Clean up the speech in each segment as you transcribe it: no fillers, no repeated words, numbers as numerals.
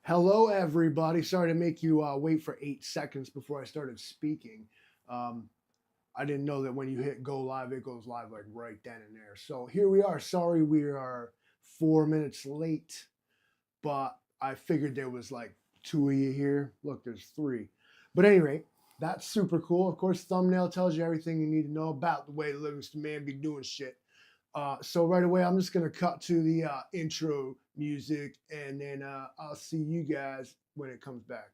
Hello, everybody. Sorry to make you wait for 8 seconds before I started speaking. Um, I didn't know that when you hit go live, it goes live like right then and there. So here we are. Sorry we are 4 minutes late, but I figured there was like two of you here. Look, there's three. But anyway, that's super cool. Of course, thumbnail tells you everything you need to know about the way the Livingston man be doing shit. So right away, I'm just gonna cut to the intro music, and then I'll see you guys when it comes back.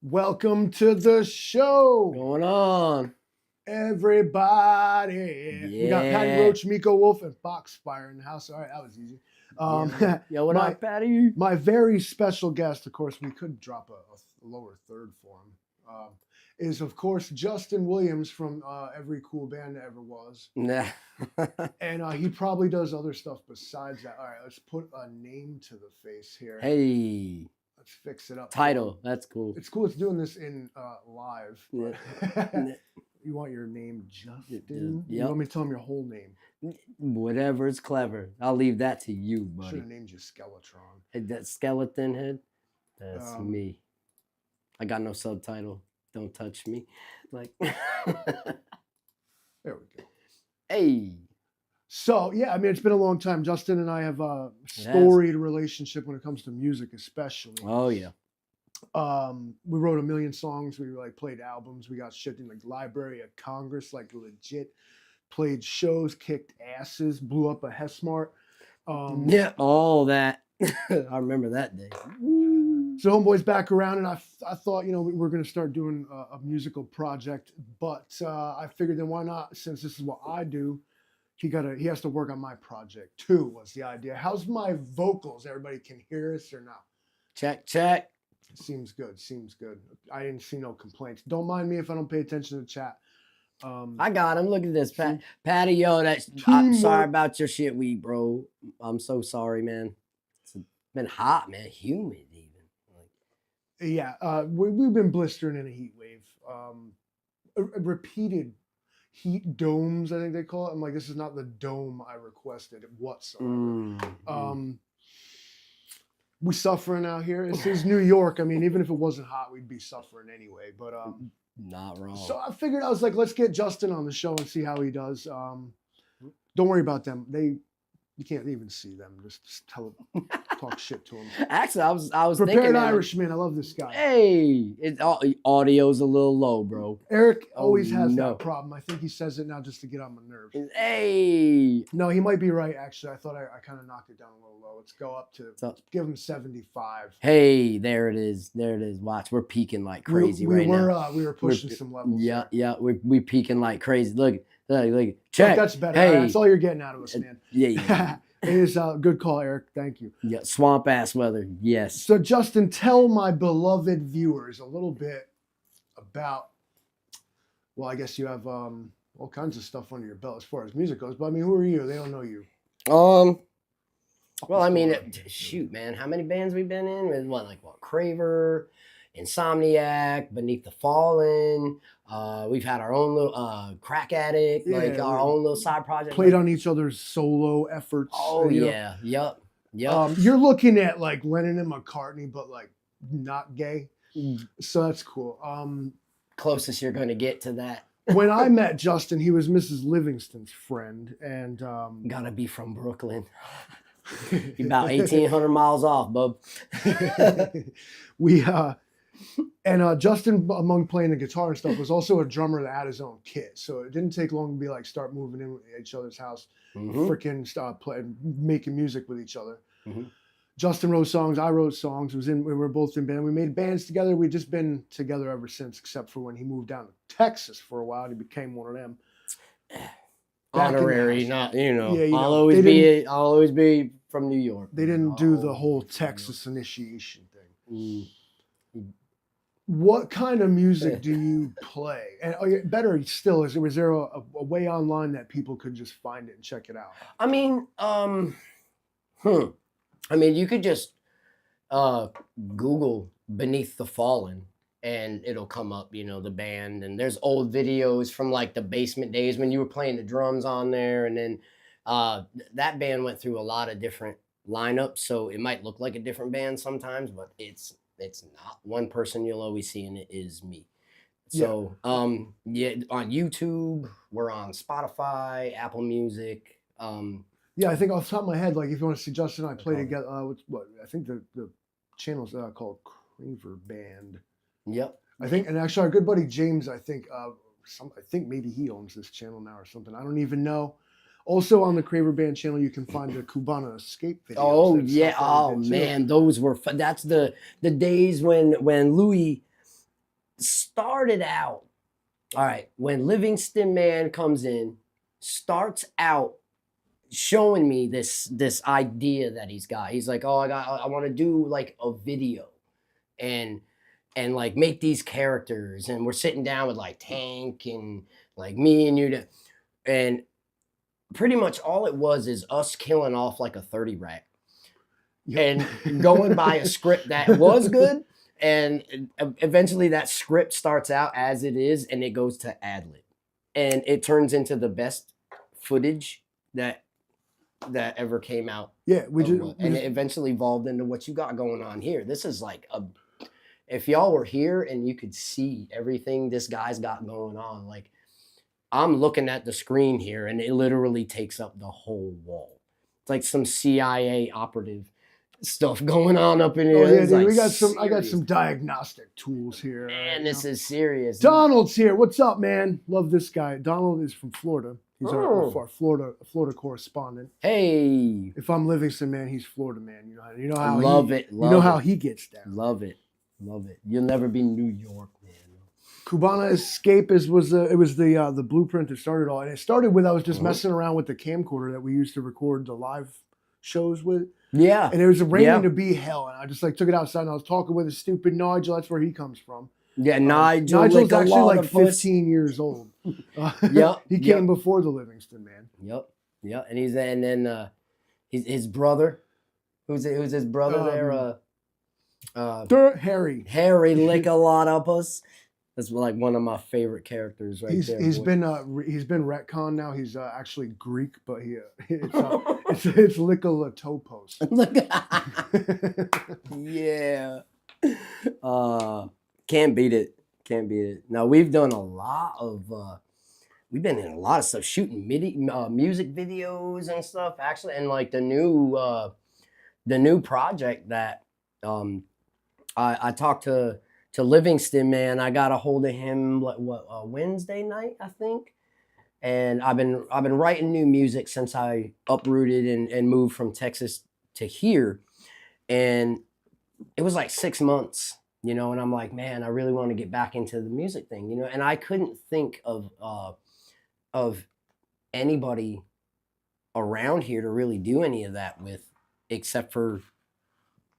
Welcome to the show, Going on? everybody. We got Patty Yeah. Roach, Miko Wolf, and Foxfire in the house. All right, that was easy. Yo, what my- up, Patty? My very special guest, of course, we could drop a lower third for him, is, of course, Justin Williams from Every Cool Band That Ever Was. Nah. And he probably does other stuff besides that. All right, let's put a name to the face here. Hey, Let's fix it up. title. That's cool. It's cool. It's doing this in live. But Yeah. you want your name, Justin? Yep. You want me to tell him your whole name? Whatever is clever. I'll leave that to you, Should buddy. have named you Skeletron. Hey, that skeleton head, that's Um, me. I got no subtitle. Don't touch me. Like, There we go. hey. So yeah, I mean, it's been a long time. Justin and I have a storied relationship when it comes to music, especially. Oh yeah. We wrote a million songs. We like played albums. We got shit in like Library of Congress, like legit. Played shows, kicked asses, blew up a Hesmart. Yeah. All that. I remember that day. So homeboy's back around, and I thought, you know, we were going to start doing a musical project, but I figured then why not? Since this is what I do, he has to work on my project too. Was the idea? How's my vocals? Everybody can hear us or not? Check. Seems good. Seems good. I didn't see no complaints. Don't mind me if I don't pay attention to the chat. I got him. Look at this, Patty. Yo, I'm Teamwork. sorry about your shit week, bro. I'm so sorry, man. It's been hot, man. Humid, even. Like, Yeah, we've been blistering in a heat wave. Repeated heat domes, I think they call it. I'm like, this is not the dome I requested whatsoever. We suffering out here. This is New York. I mean, even if it wasn't hot, we'd be suffering anyway. But not wrong. so I figured, I was like, let's get Justin on the show and see how he does. Don't worry about them. You can't even see them. Just talk shit to them. Actually, I was Prepared thinking, Irishman. I love this guy. Hey, audio's a little low, bro. Eric always has no. that problem. I think he says it now just to get on my nerves. Hey, No, he might be right, actually. I thought I kind of knocked it down a little low. Let's go up to, So- give him 75. hey, there it is. There it is. Watch, we're peaking like crazy right now. We were pushing some levels. Yeah, there. yeah, we peaking like crazy. Look, Look, check. that's better. Hey. That's all you're getting out of us, man. Yeah. It is a good call, Eric. Thank you. Yeah, swamp ass weather. Yes. So, Justin, tell my beloved viewers a little bit about, well, I guess you have all kinds of stuff under your belt as far as music goes, but I mean, who are you? They don't know you. Well, I mean, shoot, man, how many bands we've been in? What, Craver, Insomniac, Beneath the Fallen. We've had our own little Crack Addict, like Yeah, our own little side project. Played on each other's solo efforts. Oh you know. yeah, yep. You're looking at like Lennon and McCartney, but like not gay. Mm. So that's cool. Closest you're going to get to that. When I met Justin, he was Mrs. Livingston's friend, and Gotta be from Brooklyn. You're about 1,800 miles off, bub. we Justin, among playing the guitar and stuff, was also a drummer that had his own kit. So it didn't take long to be like start moving in at each other's house, freaking start playing, making music with each other. Mm-hmm. Justin wrote songs, I wrote songs. We were both in band. We made bands together. We've just been together ever since, except for when he moved down to Texas for a while. He became one of them. Honorary, not, you know. Yeah, you I'll know, always be from New York. They man. didn't do the Oh, whole from New York. Texas initiation thing. Mm. What kind of music do you play? And better still, was there a way online that people could just find it and check it out? I mean, I mean, you could just Google Beneath the Fallen and it'll come up, you know, the band. And there's old videos from like the basement days when you were playing the drums on there. And then that band went through a lot of different lineups. So it might look like a different band sometimes, but it's not. One person you'll always see in it is me. So yeah, on YouTube, we're on Spotify, Apple Music. Yeah, I think off the top of my head, like if you want to see Justin and I play Okay. together, what I think the channel's called Craver Band. Yep. I think, and actually our good buddy James, I think maybe he owns this channel now or something. I don't even know. Also on the Craver Band channel, you can find the Cubana Escape videos. Oh and yeah. stuff that we Oh did, too. man, those were fun. That's the days when Louis started out. All right, when Livingston Man comes in, starts out showing me this idea that he's got. He's like, "Oh, I want to do like a video and like make these characters." And we're sitting down with like Tank and like me and you and pretty much all it was is us killing off like a 30 rack Yep. and going by a script that was good. And eventually that script starts out as it is and it goes to ad-lib. And it turns into the best footage that ever came out. Yeah, And it eventually evolved into what you got going on here. This is like if y'all were here and you could see everything this guy's got going on, like I'm looking at the screen here and it literally takes up the whole wall. It's like some CIA operative stuff going on up in here. Oh yeah, dude, like we got some. I got some diagnostic tools here. Man, this is serious. Donald's here. What's up, man? Love this guy. Donald is from Florida. He's our Florida correspondent. Hey, if I'm Livingston Man, he's Florida man. You know how love it. You know how he gets down. Love it. You'll never be New York, man. Cubana Escape was the blueprint that started all, and it started with I was just messing around with the camcorder that we used to record the live shows with. Yeah. And it was raining to be hell, and I just like took it outside and I was talking with a stupid Nigel. That's where he comes from. Yeah, Nigel's actually like 15 years old. Yep. He came before the Livingston Man. Yep. And then his brother. Who's his brother there? Harry. Harry Lick-a-lot-up-us. That's like one of my favorite characters right there. He's been retconned now. He's actually Greek, but it's Lick-a-lot-opos. Yeah. Can't beat it. Now we've done a lot of we've been in a lot of stuff, shooting music videos and stuff actually, and like the new project that I talked to Livingston Man. I got a hold of him Wednesday night, I think. And I've been writing new music since I uprooted and moved from Texas to here. And it was like 6 months, you know, and I'm like, man, I really want to get back into the music thing, you know, and I couldn't think of anybody around here to really do any of that with except for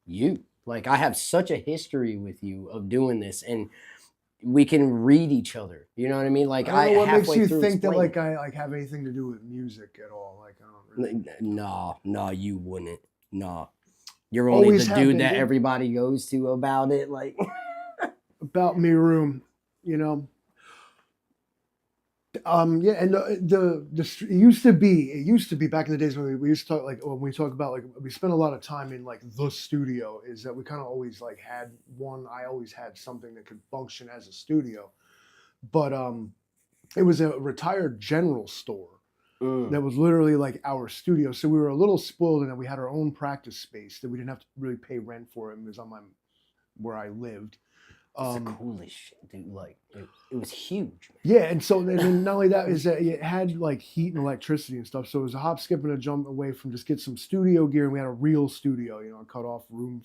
you. Like I have such a history with you of doing this, and we can read each other. You know what I mean? Like I don't know what makes you think that like I like have anything to do with music at all. Like I don't really. No, you wouldn't. No, you're only the dude that everybody goes to about it. Like about me room, you know. Yeah, and it used to be back in the days when we used to talk, like when we talk about like we spent a lot of time in like the studio, is that we kind of always like had I always had something that could function as a studio, but it was a retired general store that was literally like our studio, so we were a little spoiled in that we had our own practice space that we didn't have to really pay rent for. It was on where I lived. It's the coolest shit, dude. Like it was huge, man. Yeah, and so and not only that is that it had like heat and electricity and stuff. So it was a hop, skip, and a jump away from just get some studio gear, and we had a real studio, you know, a cut off room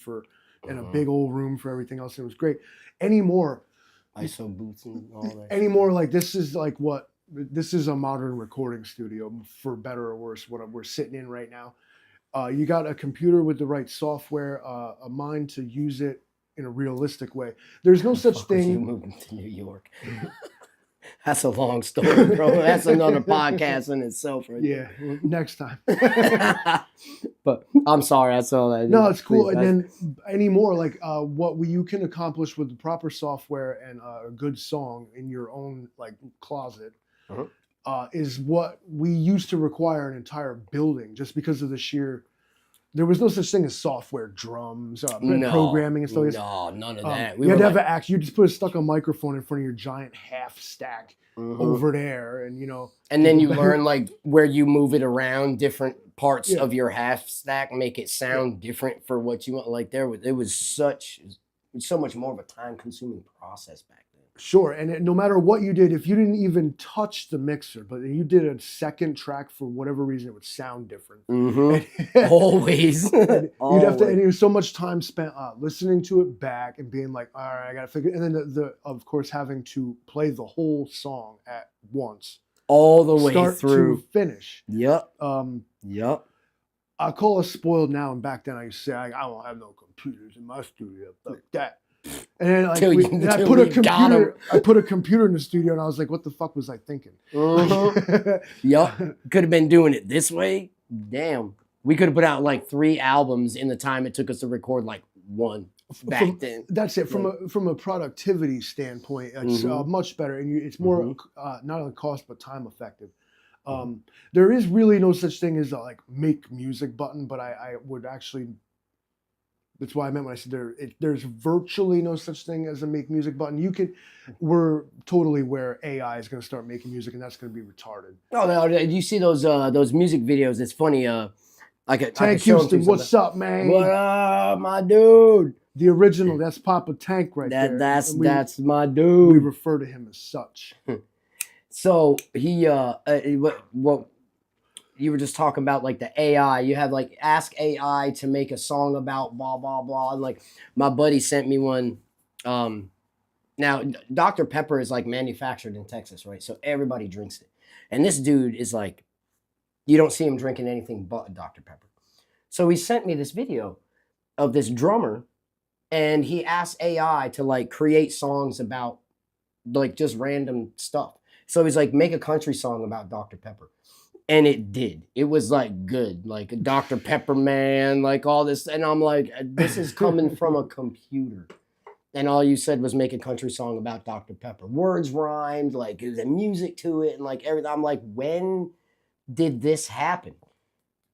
and a big old room for everything else. It was great. Anymore, ISO boots and all that. Anymore, like this is a modern recording studio, for better or worse. What we're sitting in right now. You got a computer with the right software, a mind to use it in a realistic way. There's no such Fuck was you thing. moving to New York? That's a long story, bro. That's another podcast in itself, right Yeah, well, next time. there. But I'm sorry, that's all I did. No, it's cool. Please, And guys. then anymore, like you can accomplish with the proper software and a good song in your own like closet, is what we used to require an entire building just because of the sheer. There was no such thing as software, drums, programming and stuff. No, none of that. You had to have an act. You just put a stuck a microphone in front of your giant half stack over there, and and then you learn like where you move it around, different parts of your half stack, make it sound different for what you want. Like it was so much more of a time consuming process back then. Sure, and no matter what you did, if you didn't even touch the mixer, but you did a second track for whatever reason, it would sound different. Always. You'd have to, and it was so much time spent listening to it back and being like, all right, I gotta figure. And then the of course having to play the whole song at once, all the way start through to finish. Yep. I call us spoiled now, and back then I used to say I don't have no computers in my studio, like that. And then like I put a computer in the studio, and I was like, "What the fuck was I thinking?" Yup, could have been doing it this way. Damn, we could have put out like 3 albums in the time it took us to record like one back then. That's it. From a productivity standpoint, it's much better, and it's more not only cost but time effective. There is really no such thing as a like make music button, but I would actually. That's why I meant when I said there's virtually no such thing as a make music button. We're totally where AI is going to start making music, and that's going to be retarded. Oh no! Did you see those music videos? It's funny. Tank Houston, what's up, man? What up, my dude? The original. That's Papa Tank right there. That's my dude. We refer to him as such. So he what you were just talking about, like the AI. You have like ask AI to make a song about blah blah blah. And like my buddy sent me one. Now Dr. Pepper is like manufactured in Texas, right? So everybody drinks it. And this dude is like, you don't see him drinking anything but Dr. Pepper. So he sent me this video of this drummer, and he asked AI to like create songs about like just random stuff. So he's like, make a country song about Dr. Pepper. And it did. It was like good, like a Dr. Pepper man, like all this. And I'm like, this is coming from a computer. And all you said was make a country song about Dr. Pepper. Words rhymed, like the music to it, and like everything. I'm like, when did this happen?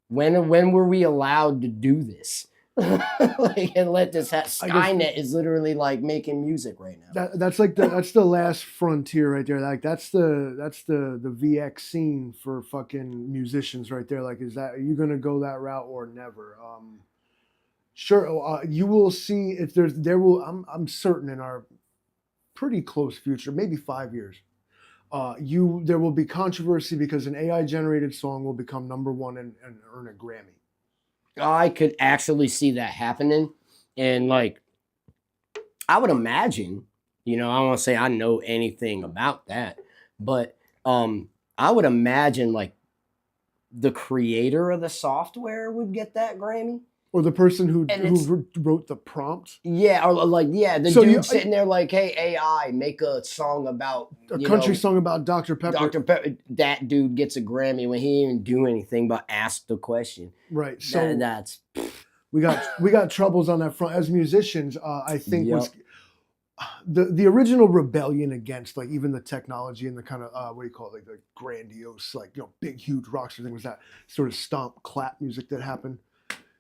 When were we allowed to do this? Like, and let this Skynet is literally like making music right now. That's the last frontier right there. Like that's the VX scene for fucking musicians right there. Like, are you gonna go that route or never? Sure, you will see if I'm certain in our pretty close future, maybe 5 years, there will be controversy because an AI generated song will become #1 and earn a Grammy. I could actually see that happening. And like, I would imagine, I don't want to say I know anything about that, but I would imagine like the creator of the software would get that Grammy. Or the person who wrote the prompt. Yeah, or like, the dude sitting there like, hey, AI, make a song about... A country song about Dr. Pepper. Dr. Pepper, that dude gets a Grammy when he didn't do anything but ask the question. Right, so... That's... We got troubles on that front. As musicians, I think the original rebellion against like even the technology and the kind of, what do you call it, like the grandiose, like, big, huge rockstar thing was that sort of stomp clap music that happened.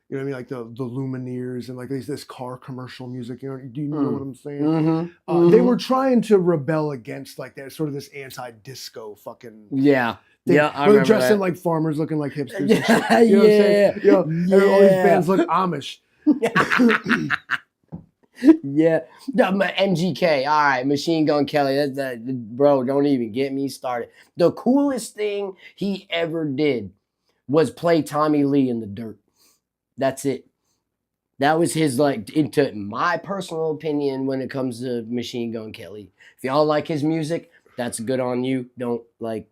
You know what I mean? Like the Lumineers and like this car commercial music. Do you know what I'm saying? They were trying to rebel against like that sort of this anti-disco fucking thing. I remember They're dressing that. like farmers, looking like hipsters. Yeah, you know what I'm saying? All these bands look Amish. MGK. All right, Machine Gun Kelly. Bro, don't even get me started. The coolest thing he ever did was play Tommy Lee in the Dirt. That's it. That was his, like, into my personal opinion when it comes to Machine Gun Kelly. If y'all like his music, that's good on you. Don't, like,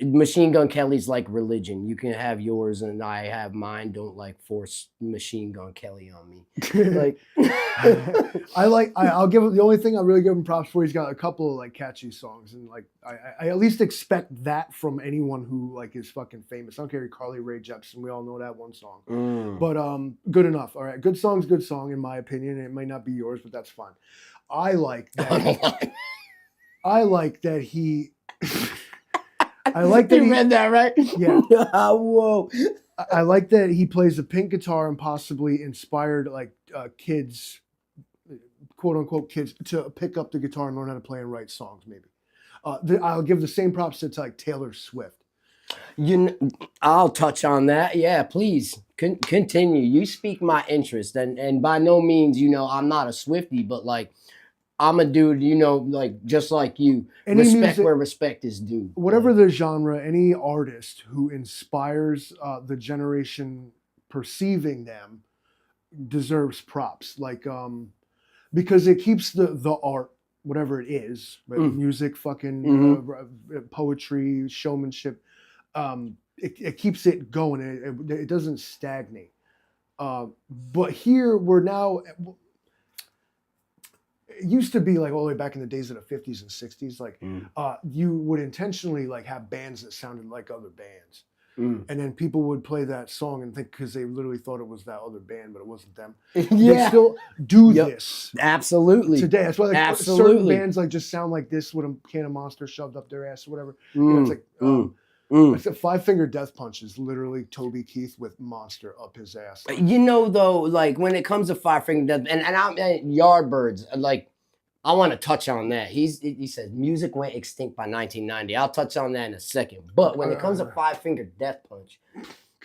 Machine Gun Kelly's like religion. You can have yours and I have mine. Don't like force Machine Gun Kelly on me. Like, I'll give him the only thing I really give him props for. He's got a couple of like catchy songs, and like I at least expect that from anyone who like is fucking famous. I don't care, Carly Rae Jepsen. We all know that one song, but good enough. All right, good song's good song in my opinion. It might not be yours, but that's fine. I like that. I like that he. I like that you read that right. Yeah. Whoa. I like that he plays a pink guitar and possibly inspired like kids, quote unquote kids, to pick up the guitar and learn how to play and write songs. Maybe I'll give the same props to like Taylor Swift. I'll touch on that. Yeah, please continue. You speak my interest, and by no means, I'm not a Swiftie, but like. I'm a dude, like just like you. Any respect music, where respect is due. Whatever the genre, any artist who inspires the generation perceiving them deserves props. Like, because it keeps the art, whatever it is, right? Music, fucking poetry, showmanship. It keeps it going. It doesn't stagnate. But here we're now. It used to be like all the way back in the days of the 50s and 60s, like you would intentionally like have bands that sounded like other bands. And then people would play that song and think, because they literally thought it was that other band, but it wasn't them. They still do this. Absolutely. Today. That's why like, certain bands like just sound like this with a can of Monster shoved up their ass or whatever. It's like, it's a Five Finger Death Punch is literally Toby Keith with Monster up his ass. Though, like when it comes to Five Finger Death and Yardbirds, like I want to touch on that. He said music went extinct by 1990. I'll touch on that in a second. But when it comes to Five Finger Death Punch,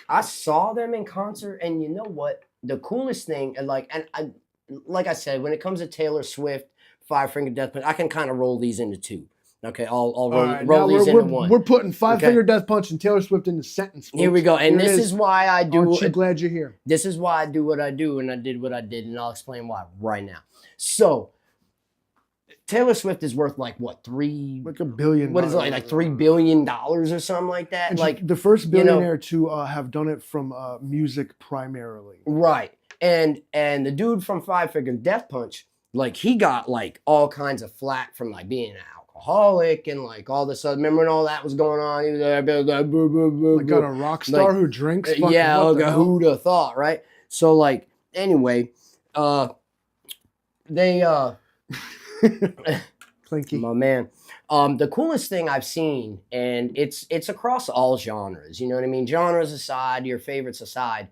I saw them in concert, and you know what? The coolest thing, like I said, when it comes to Taylor Swift, Five Finger Death Punch, I can kind of roll these into two. Okay, I'll roll these into one. We're putting Five Finger Death Punch and Taylor Swift in the sentence. Folks. Here we go. And this is why I do. Aren't you glad you're here? This is why I do what I do, and I did what I did, and I'll explain why right now. So, Taylor Swift is worth like what, like $1 billion. What is it, like $3 billion or something like that? And like the first billionaire to have done it from music primarily. Right. And the dude from Five Finger Death Punch, like he got like all kinds of flack from like being an alcoholic and like all this other. Remember when all that was going on? He was like got a rock star who drinks. Yeah, who'd have thought, right? So like anyway, they Clinky. My man. The coolest thing I've seen, and it's across all genres, you know what I mean? Genres aside, your favorites aside.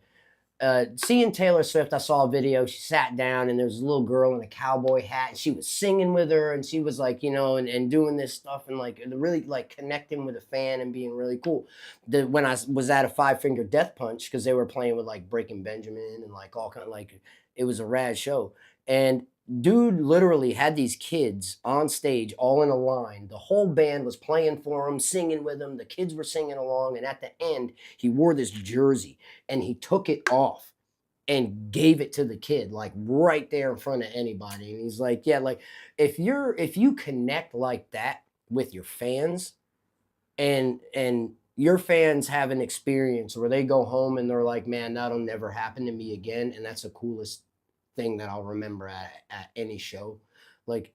Seeing Taylor Swift, I saw a video, she sat down and there was a little girl in a cowboy hat and she was singing with her and she was like, and doing this stuff and like really like connecting with a fan and being really cool. When I was at a Five Finger Death Punch, because they were playing with like Breaking Benjamin and like all kind of like, it was a rad show. And dude literally had these kids on stage all in a line. The whole band was playing for him, singing with him. The kids were singing along. And at the end, he wore this jersey and he took it off and gave it to the kid, like right there in front of anybody. And he's like, yeah, like if you connect like that with your fans and your fans have an experience where they go home and they're like, man, that'll never happen to me again. And that's the coolest thing that I'll remember at any show. Like,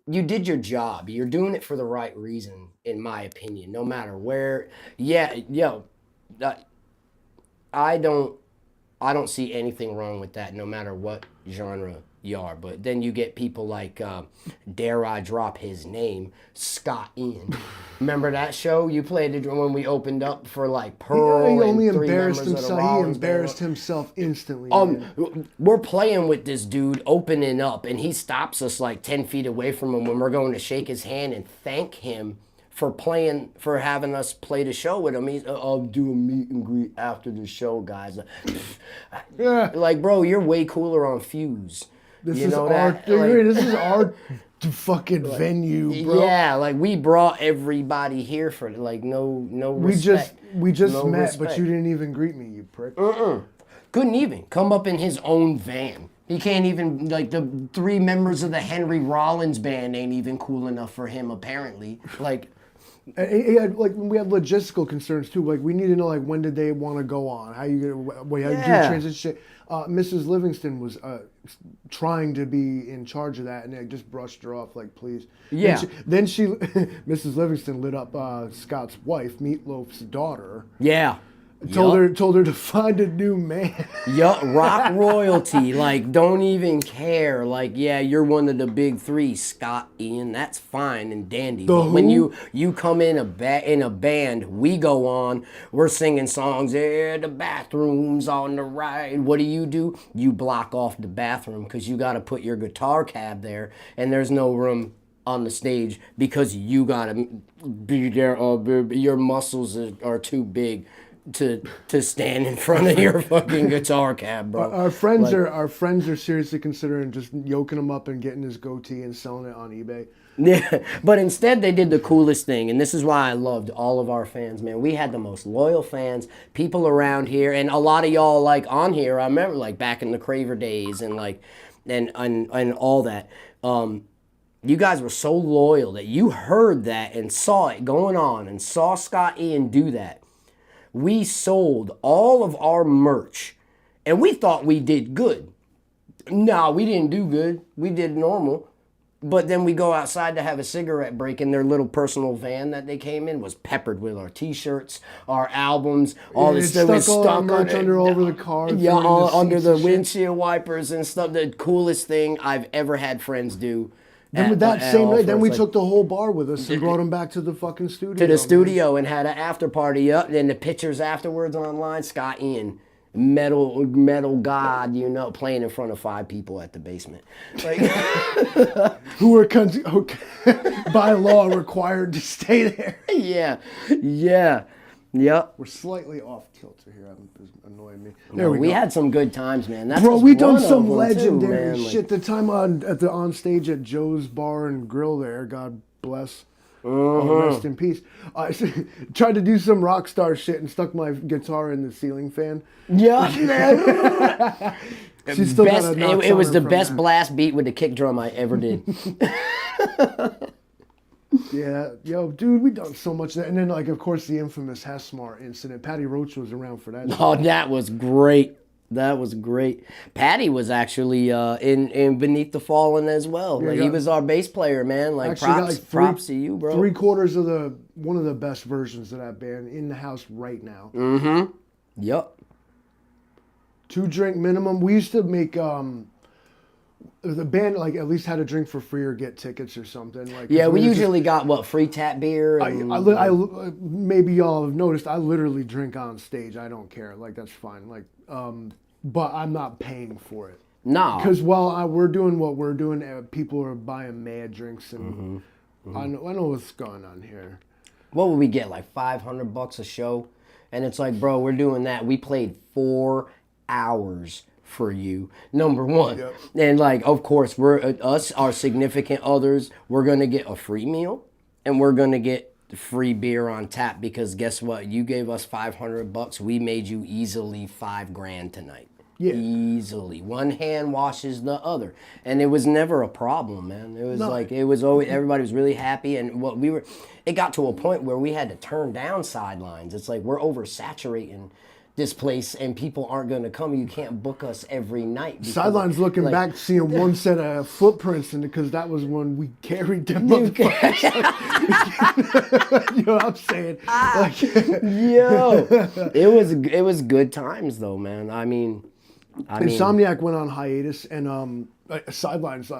you did your job. You're doing it for the right reason, in my opinion, no matter where. I don't see anything wrong with that, no matter what genre you are. But then you get people like, dare I drop his name, Scott Ian. Remember that show? You played it when we opened up for like Pearl. He only and embarrassed himself. He embarrassed himself instantly. We're playing with this dude opening up, and he stops us like 10 feet away from him when we're going to shake his hand and thank him for having us play the show with him. He's, I'll do a meet and greet after the show, guys. Like, bro, you're way cooler on Fuse. This is our fucking venue, bro. Yeah, like we brought everybody here for like no respect. We just met, respect. But you didn't even greet me, you prick. Couldn't even come up in his own van. He can't even, like, the 3 members of the Henry Rollins band ain't even cool enough for him, apparently. Like, And like we have logistical concerns too. Like we need to know like when did they want to go on? How you gonna how you do Yeah. transition? Mrs. Livingston was trying to be in charge of that, and I just brushed her off like, please. Yeah. Then she Mrs. Livingston lit up Scott's wife, Meatloaf's daughter. Yeah. Told her to find a new man. Yup, rock royalty. Like, don't even care. Like, yeah, you're one of the big three, Scott, Ian. That's fine and dandy. But when you come in a band, we go on. We're singing songs. Yeah, the bathroom's on the right. What do? You block off the bathroom because you got to put your guitar cab there, and there's no room on the stage because you gotta be there. Your muscles are too big to stand in front of your fucking guitar cab, bro. Our friends are seriously considering just yoking him up and getting his goatee and selling it on eBay. Yeah, but instead they did the coolest thing, and this is why I loved all of our fans, man. We had the most loyal fans, people around here, and a lot of y'all like on here. I remember like back in the Craver days and like and all that. You guys were so loyal that you heard that and saw it going on and saw Scott Ian do that. We sold all of our merch, and we thought we did good. No, we didn't do good. We did normal. But then we go outside to have a cigarette break, and their little personal van that they came in was peppered with our T-shirts, our albums, all this stuff was stuck on it. Under over the car. Yeah, under the windshield wipers and stuff. The coolest thing I've ever had friends do. Then with that same night, then we took the whole bar with us and brought them back to the fucking studio. To the studio and had an after party up. Then the pictures afterwards online, Scott Ian, metal god, you know, playing in front of 5 people at the basement. Like, who were by law required to stay there. Yeah. Yep. We're slightly off kilter here. It's annoying me. There we had some good times, man. That's bro, we done some too, legendary man. shit. The time on stage at Joe's Bar and Grill there, God bless. Rest in peace. I tried to do some rock star shit and stuck my guitar in the ceiling fan. Yeah, man. She still got a it was the best blast beat with the kick drum I ever did. Yeah, yo, dude, we done so much of that. And then, like, of course, the infamous Hessmar incident. Patty Roach was around for that. Oh, that was great. That was great. Patty was actually in Beneath the Fallen as well. Yeah, like, he was our bass player, man. Like, props to you, bro. 3/4 of one of the best versions of that band in the house right now. Mm-hmm. Yep. 2 drink minimum. We used to make the band like at least had a drink for free or get tickets or something. Like, yeah, we usually got free tap beer. And, I maybe y'all have noticed. I literally drink on stage. I don't care. Like, that's fine. Like, but I'm not paying for it. No, because while we're doing what we're doing, people are buying mad drinks, and I know what's going on here. What would we get? Like $500 a show, and it's like, bro, we're doing that. We played 4 hours for you, number one. Yep. And like, of course, our significant others, we're gonna get a free meal and we're gonna get free beer on tap, because guess what? You gave us $500. We made you easily $5,000 tonight. Yeah. Easily. One hand washes the other. And it was never a problem, man. It was it was always, everybody was really happy. And it got to a point where we had to turn down sidelines. It's like, we're oversaturating this place and people aren't going to come. You can't book us every night. Sidelines looking back, seeing one set of footprints, and because that was when we carried them motherfuckers. You know what I'm saying? Yo, it was good times though, man. I mean, Insomniac went on hiatus, and Sidelines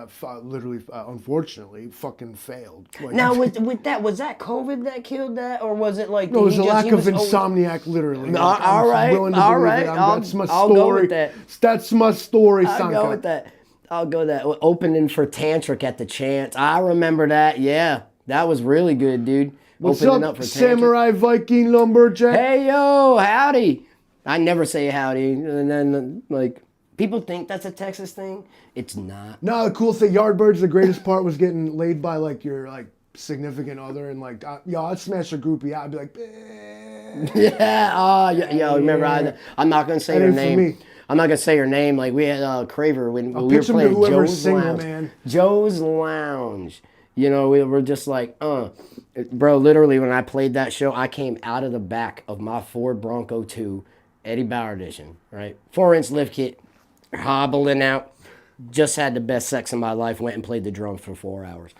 literally, unfortunately, fucking failed. Like, now with that, was that COVID that killed that, or was it like? No, it was a lack of Insomniac, literally. Like, all right. That's my story. I'll go with that. That's my story, I'll go with that. Opening for Tantric at the Chance. I remember that. Yeah, that was really good, dude. What's Opening up, for Tantric. Samurai Viking Lumberjack? Hey, yo, howdy. I never say howdy. And then, like, people think that's a Texas thing. It's not. No, the cool thing, Yardbirds, the greatest part was getting laid by, like, your, like, significant other, and, like, I'd smash a groupie out. I'd be like, yeah, remember, I'm not going to say her name. I'm not going to say her name. Like, we had Craver when we were playing Joe's Lounge. Man. Joe's Lounge. You know, we were just like, Bro, literally, when I played that show, I came out of the back of my Ford Bronco 2, Eddie Bauer edition, right? 4-inch lift kit, hobbling out. Just had the best sex in my life. Went and played the drums for 4 hours.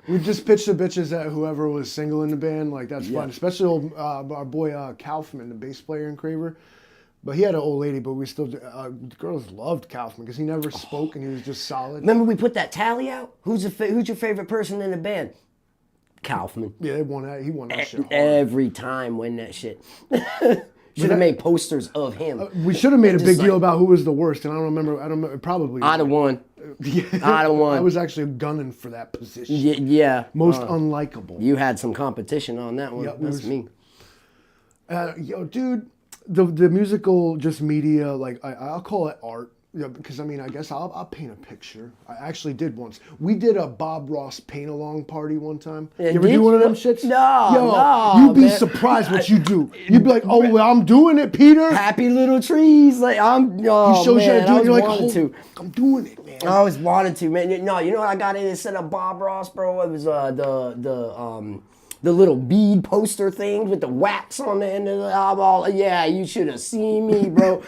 We just pitched the bitches at whoever was single in the band. Like, that's fun. Especially our boy Kaufman, the bass player in Craver. But he had an old lady, but we still, the girls loved Kaufman because he never spoke and he was just solid. Remember we put that tally out? Who's your favorite person in the band? Kaufman. Yeah, he won that shit hard. Every time win that shit. Should have made posters of him. We should have made a big deal about who was the worst, and I don't remember, probably. I'd have won. I'd have won. I was actually gunning for that position. Yeah. Most unlikable. You had some competition on that one. Yep, That's me. Yo, dude, the musical just media, like I'll call it art. Yeah, because I mean, I guess I'll paint a picture. I actually did once. We did a Bob Ross paint-along party one time. You ever do one of them shits? No, you'd be surprised what you do. You'd be like, "Oh, well, I'm doing it, Peter." Happy little trees, like He shows you how to do it. You're like, "Oh, I'm doing it, man." I always wanted to, man. No, you know what I got in instead of Bob Ross, bro? It was the little bead poster things with the wax on the end of the eyeball. Yeah, you should have seen me, bro.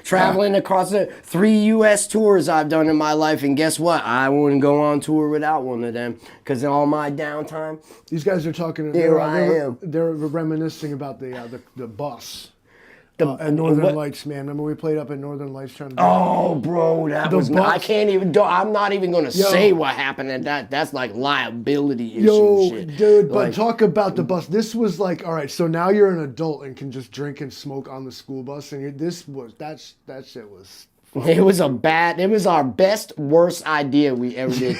Traveling across the 3 U.S. tours I've done in my life, and guess what? I wouldn't go on tour without one of them, because in all my downtime, these guys are talking. Here I am. They're reminiscing about the bus. At Northern Lights, man. Remember we played up at Northern Lights trying to... Oh, bro, that was... I can't even... I'm not even going to say what happened at that. That's like liability issue shit. Dude, but talk about the bus. This was like, all right, so now you're an adult and can just drink and smoke on the school bus. And that shit was... It was our best, worst idea we ever did.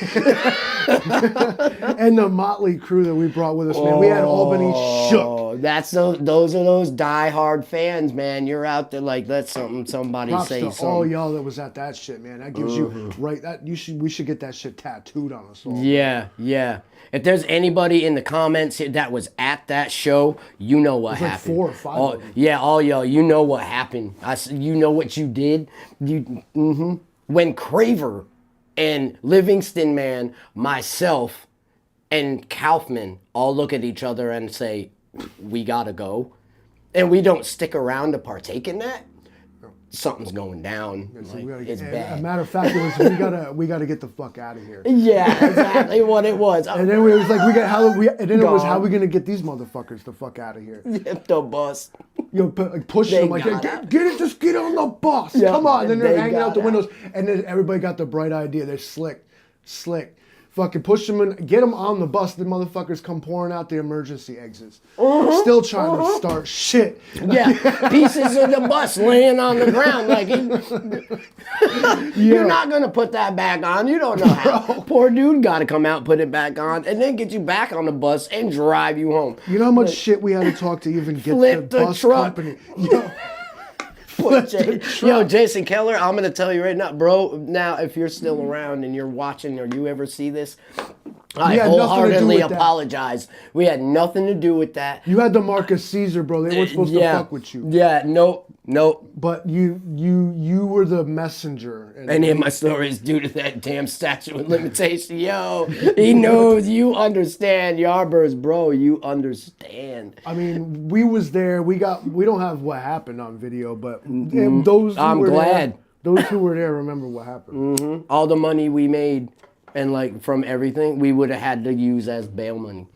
And the motley crew that we brought with us, man. We had Albany shook. Those are those diehard fans, man. You're out there like, let somebody Props say to something. all y'all that was at that shit, man. That gives you we should get that shit tattooed on us all. Yeah. If there's anybody in the comments that was at that show, you know what happened. Like 4 or 5 of them. Yeah, all y'all, you know what happened. You know what you did. When Craver and Livingston Man, myself, and Kaufman all look at each other and say, we gotta go, and we don't stick around to partake in that, something's going down. It's bad. As a matter of fact, it was we gotta get the fuck out of here. Yeah, exactly what it was. And then it was like it was how we gonna get these motherfuckers the fuck out of here? The bus. Push them like, get it, just get on the bus. Yeah, come on. And then they're hanging out the out. windows, and then everybody got the bright idea. They're slick. Fucking push them and get them on the bus. The motherfuckers come pouring out the emergency exits. Still trying to start shit. Yeah, pieces of the bus laying on the ground. Like, you're not going to put that back on. You don't know how. Poor dude got to come out, put it back on, and then get you back on the bus and drive you home. You know how much shit we had to talk to even get the bus company? Yo, Jason Keller, I'm going to tell you right now, bro, now if you're still around and you're watching or you ever see this, I wholeheartedly apologize. We had nothing to do with that. You had the Marcus Caesar, bro. They weren't supposed to fuck with you. Yeah, nope. But you were the messenger. Any of my stories due to that damn statute of limitation. Yo, he knows, you understand. Yarborough, bro, you understand. I mean, we was there. We don't have what happened on video, but those who were there remember what happened. All the money we made and like from everything, we would have had to use as bail money.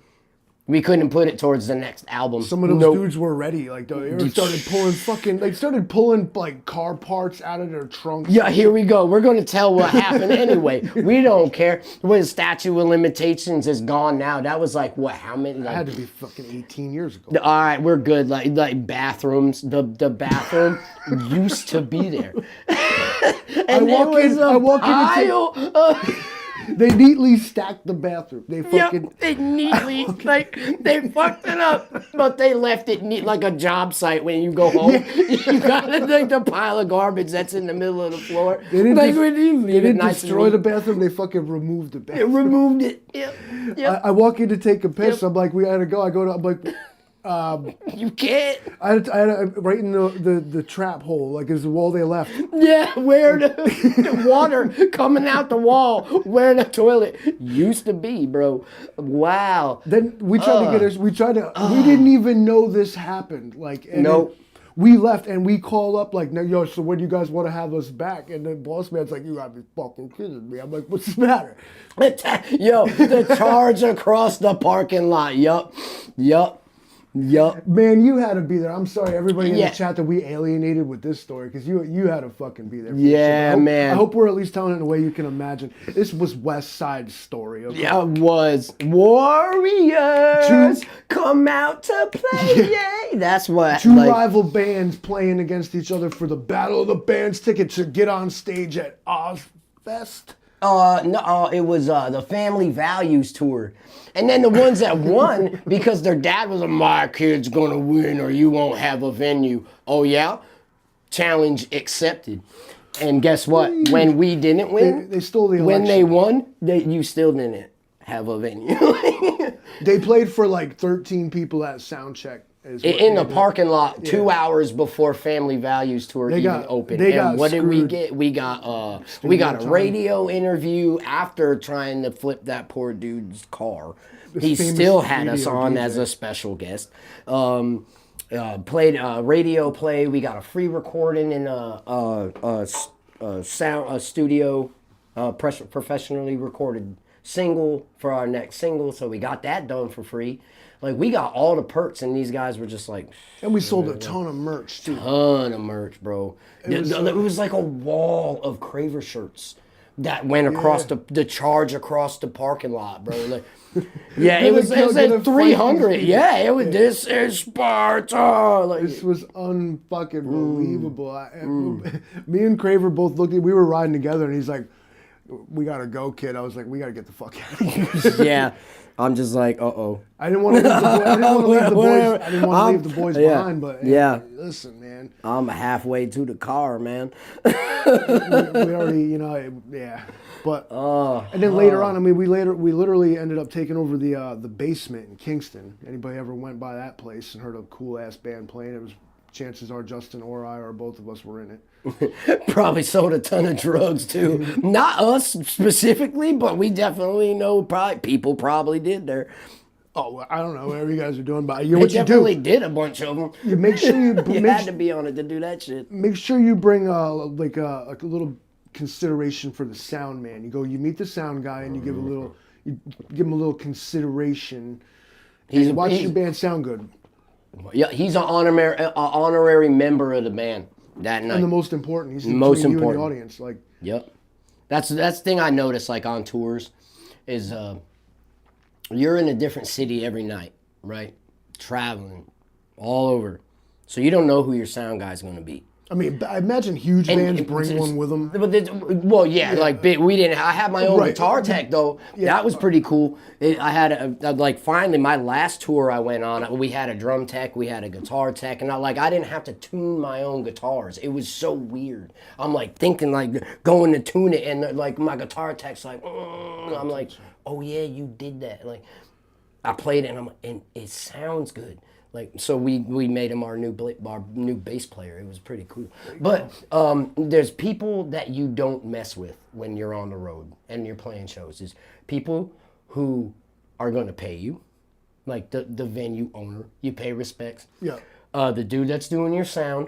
We couldn't put it towards the next album. Some of those dudes were ready. Like they started pulling like car parts out of their trunks. Yeah, here we go. We're gonna tell what happened anyway. We don't care. When statute of limitations is gone now. That was like what? How many? Like, that had to be fucking 18 years ago. All right, we're good. Like bathrooms. The bathroom used to be there. And I walk in. They neatly stacked the bathroom. They fucking... they neatly, like, they fucked it up, but they left it neat like a job site when you go home. You got like the pile of garbage that's in the middle of the floor. They didn't destroy the bathroom. They fucking removed the bathroom. It removed it. Yep. I walk in to take a piss. I'm like, we gotta go. I'm like, You can't. I had right in the trap hole, like is the wall they left. Yeah, where the water coming out the wall, where the toilet used to be, bro. Wow. Then we tried to get us. We didn't even know this happened. Like, and Nope. then we left and we call up like, no, yo, so when do you guys want to have us back? And then boss man's like, you gotta be fucking kidding me. I'm like, what's the matter? Yo, the charge across the parking lot. Yup. Man, you had to be there. I'm sorry, everybody in Yeah. the chat that we alienated with this story because you had to fucking be there. For Yeah, this shit. man. I hope we're at least telling it in a way you can imagine. This was West Side's story. Okay? Yeah, it was Warriors come out to play. Yay! That's what. Two rival bands playing against each other for the Battle of the Bands ticket to get on stage at Ozfest. No, it was the Family Values tour, and then the ones that won because their dad was like, "My kid's gonna win, or you won't have a venue." Oh yeah, challenge accepted. And guess what? When we didn't win, They stole the election. when they won, you still didn't have a venue. They played for like 13 people at soundcheck. In the parking lot, 2 hours before Family Values tour even opened. And what did we get? We got a radio interview after trying to flip that poor dude's car. He still had us on as a special guest. Played radio play. We got a free recording in a studio, professionally recorded single for our next single. So we got that done for free. Like, we got all the perks, and these guys were just like... And we sold a ton of merch, too. Ton of merch, bro. It was like a wall of Craver shirts that went across the charge across the parking lot, bro. Like, yeah, it was at 300. Yeah, it was, this is Sparta. Like, this was unfucking believable. Me and Craver both looked at, we were riding together, and he's like, we gotta go, kid. I was like, we gotta get the fuck out of here. Yeah. I'm just like, uh-oh. I didn't want to leave the boys behind, but hey, listen, man. I'm halfway to the car, man. we already, yeah. But and then later on, I mean, we literally ended up taking over the basement in Kingston. Anybody ever went by that place and heard a cool ass band playing? It was, chances are Justin or I or both of us were in it. Probably sold a ton of drugs too. Not us specifically, but we definitely know people probably did there. Oh, I don't know whatever you guys are doing, but They what you definitely do? did a bunch of them. You make sure you You had to be on it to do that shit. Make sure you bring a little consideration for the sound man. You meet the sound guy and you give him a little consideration. Watch your band sound good. Yeah, he's an honorary member of the band that night. And the most important, he's most between important. you and the audience. Like, yep, that's the thing I noticed. Like on tours, is you're in a different city every night, right? Traveling all over, so you don't know who your sound guy's going to be. I mean, I imagine huge bands bring one with them. Well, yeah, like we didn't. I had my own guitar tech though. Yeah. That was pretty cool. I had like finally my last tour I went on. We had a drum tech, we had a guitar tech, and I didn't have to tune my own guitars. It was so weird. I'm like thinking like going to tune it, and like my guitar tech's like, I'm like, oh yeah, you did that. Like I played it, and it sounds good. Like, so we made him our new bass player. It was pretty cool. But there's people that you don't mess with when you're on the road and you're playing shows. Is people who are going to pay you, like the venue owner. You pay respects. Yeah. The dude that's doing your sound,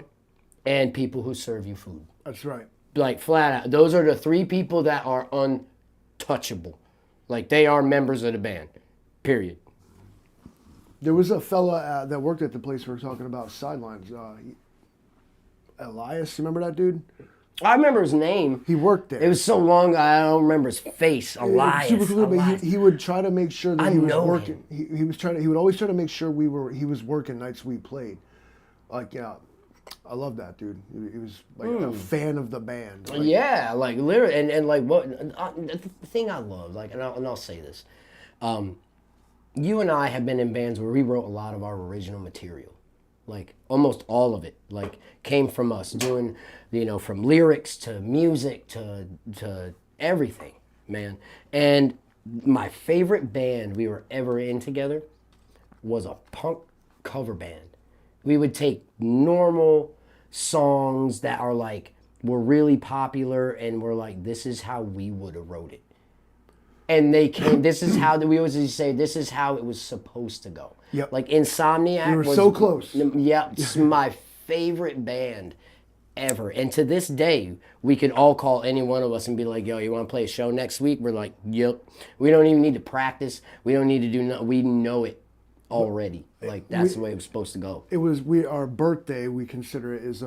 and people who serve you food. That's right. Like flat out, those are the three people that are untouchable. Like they are members of the band. Period. There was a fella that worked at the place we were talking about, Sidelines. Elias, you remember that dude? I remember his name. He worked there. It was so long I don't remember his face. Elias. He would try to make sure that he was know working. He would always try to make sure he was working nights we played. Like, yeah, I love that dude. He was like a fan of the band. Like, yeah, like literally, and like what the thing I love, like, and I'll say this, you and I have been in bands where we wrote a lot of our original material, like almost all of it, like came from us doing, from lyrics to music to everything, man. And my favorite band we were ever in together was a punk cover band. We would take normal songs that are like were really popular, and we're like, this is how we would have wrote it. And they came. This is how we always used to say. This is how it was supposed to go. Yep. Like Insomniac. We were was, so close. Yeah, it's my favorite band ever. And to this day, we could all call any one of us and be like, "Yo, you want to play a show next week?" We're like, "Yep." We don't even need to practice. We don't need to do nothing. We know it already. Like that's the way it was supposed to go. It was our birthday. We consider it is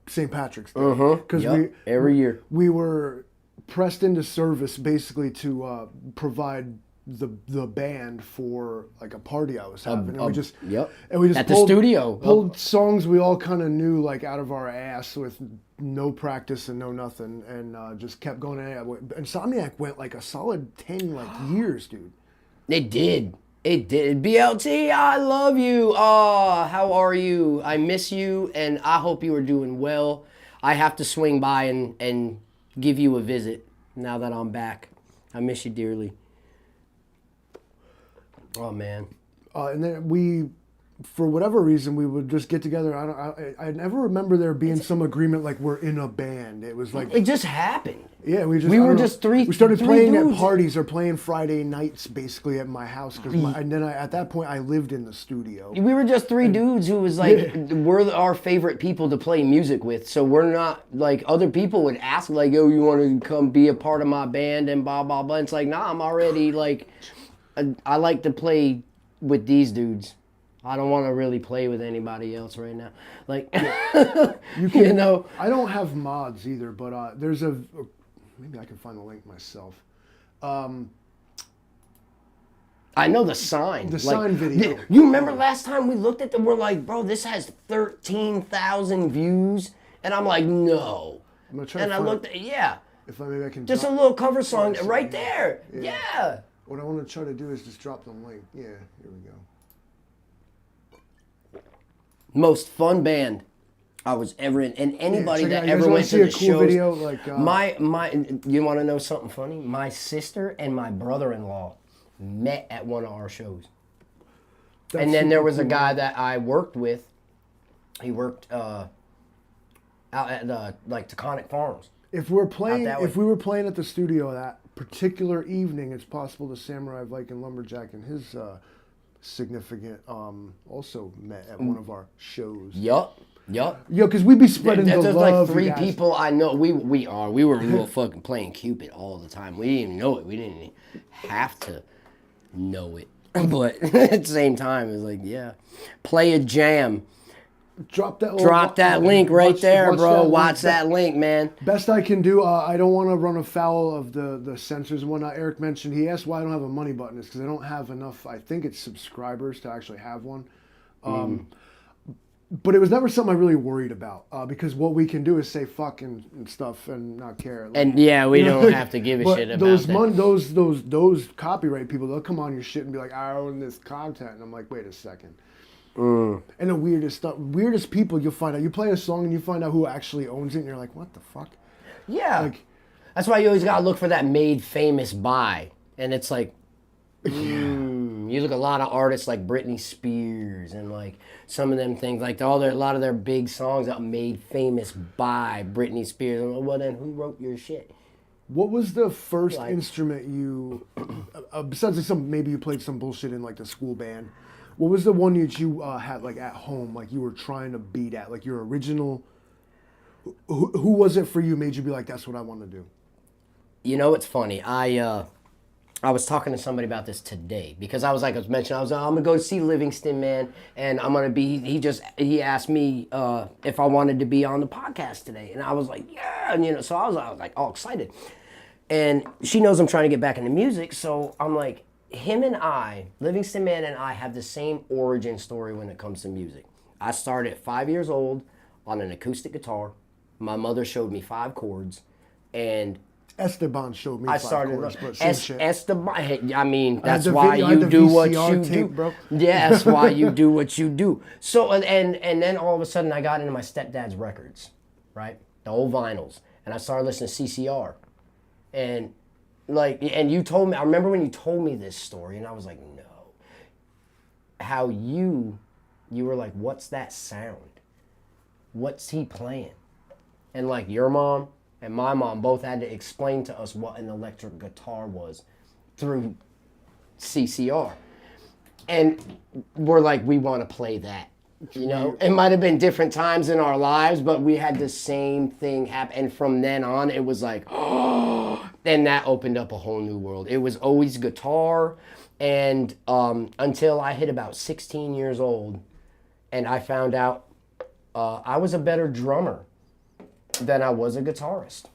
St. Patrick's Day because every year we were pressed into service basically to provide the band for like a party I was having, and we just at the studio pulled songs we all kind of knew like out of our ass with no practice and no nothing, and just kept going. Insomniac went like a solid 10 years, dude. It did. It did. BLT, I love you. Oh, how are you? I miss you, and I hope you are doing well. I have to swing by and give you a visit now that I'm back. I miss you dearly. Oh, man. And then we, for whatever reason, we would just get together. I never remember there being some agreement like we're in a band. It was like it just happened. Yeah, we started playing dudes. at parties or playing Friday nights basically at my house and then at that point I lived in the studio. We were just three dudes who was like we're our favorite people to play music with. So we're not like other people would ask like, "Yo, you want to come be a part of my band?" and blah blah blah. It's like, nah, I'm already like I like to play with these dudes. I don't want to really play with anybody else right now. Like, you know. I don't have mods either, but there's maybe I can find the link myself. I know the sign. The sign video. You remember last time we looked at them? We're like, bro, this has 13,000 views, and I'm like, no. I'm gonna try and to I looked at maybe I can just a little cover song right there. Yeah. What I want to try to do is just drop the link. Yeah, here we go. Most fun band I was ever in, and anybody that out. ever went to the shows. Video, like, my, you want to know something funny? My sister and my brother-in-law met at one of our shows, and then there was a guy that I worked with. He worked out at like Taconic Farms. If we were playing at the studio that particular evening, it's possible the Samurai Viking Lumberjack and his significant also met at one of our shows. Yup. Yeah, because we'd be spreading the love. There's like three people I know. We were real fucking playing Cupid all the time. We didn't even know it. We didn't even have to know it. But at the same time, it's like, yeah, play a jam. Drop that link right there, bro. Watch that link, man. Best I can do. I don't want to run afoul of the censors and whatnot. Eric mentioned, he asked why I don't have a money button. It's because I don't have enough, I think it's subscribers to actually have one. But it was never something I really worried about because what we can do is say fuck and stuff and not care. Like, and yeah, we don't have to give a shit about that. Those copyright people, they'll come on your shit and be like, I own this content. And I'm like, wait a second. And the weirdest people you'll find out. You play a song and you find out who actually owns it, and you're like, what the fuck? Yeah. Like, that's why you always gotta look for that made famous by. And it's like, you look at a lot of artists like Britney Spears and like some of them things, like a lot of their big songs are made famous by Britney Spears. I'm like, well, then who wrote your shit? What was the first instrument you, besides maybe you played some bullshit in like the school band? What was the one that you had like at home, like you were trying to beat at, like your original? Who was it for you? Made you be like, that's what I want to do? You know, it's funny. I was talking to somebody about this today because I was mentioning, I'm gonna go see Livingston, man, and I'm gonna be. He asked me if I wanted to be on the podcast today, and I was like, yeah, and so I was like all excited, and she knows I'm trying to get back into music, so I'm like. Him and I, Livingston Man and I, have the same origin story when it comes to music. I started at 5 years old on an acoustic guitar. My mother showed me 5 chords, and Esteban showed me 5 chords. But Esteban, I mean, that's why you do what you do, bro. Yeah, that's why you do what you do. So, and then all of a sudden, I got into my stepdad's records, right, the old vinyls, and I started listening to CCR, and you told me, I remember when you told me this story, and I was like, no. how you were like, what's that sound? What's he playing? And like your mom and my mom both had to explain to us what an electric guitar was through CCR. And we're like, we want to play that. You know, it might have been different times in our lives, but we had the same thing happen. And from then on, it was like, oh, then that opened up a whole new world. It was always guitar. And until I hit about 16 years old, and I found out I was a better drummer than I was a guitarist.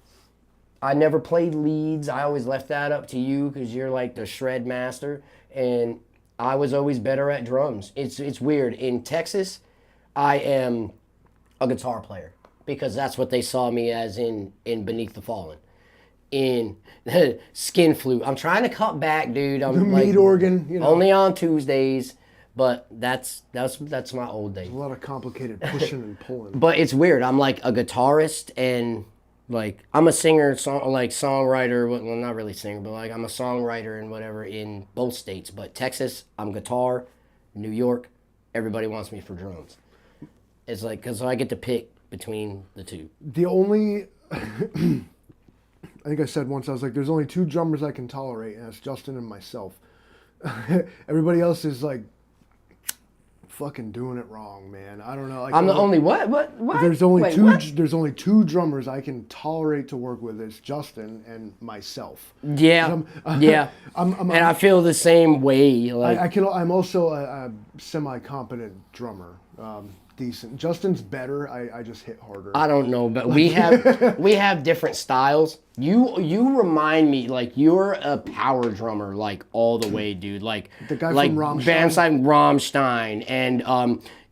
I never played leads. I always left that up to you because you're like the shred master. And I was always better at drums. It's weird. In Texas, I am a guitar player because that's what they saw me as in Beneath the Fallen. In Skin Flute. I'm trying to cut back, dude. I'm the like, meat organ, you know. only on Tuesdays, but that's my old days. A lot of complicated pushing and pulling. But it's weird. I'm like a guitarist and like I'm a singer, songwriter. Well, not really singer, but like I'm a songwriter and whatever in both states. But Texas, I'm guitar. New York, everybody wants me for drums. It's like because I get to pick between the two. The only, I think I said once, I was like, there's only two drummers I can tolerate, and that's Justin and myself. Everybody else is like fucking doing it wrong, man. I don't know. Like, I'm the only what? There's only Wait, two. what? There's only two drummers I can tolerate to work with. It's Justin and myself. Yeah, yeah. And I feel the same way. Like I'm also a semi-competent drummer. Decent. Justin's better. I just hit harder. I don't know, but we have different styles. You remind me like you're a power drummer, like all the way, dude. Like the guy like from Rammstein. bands like Rammstein and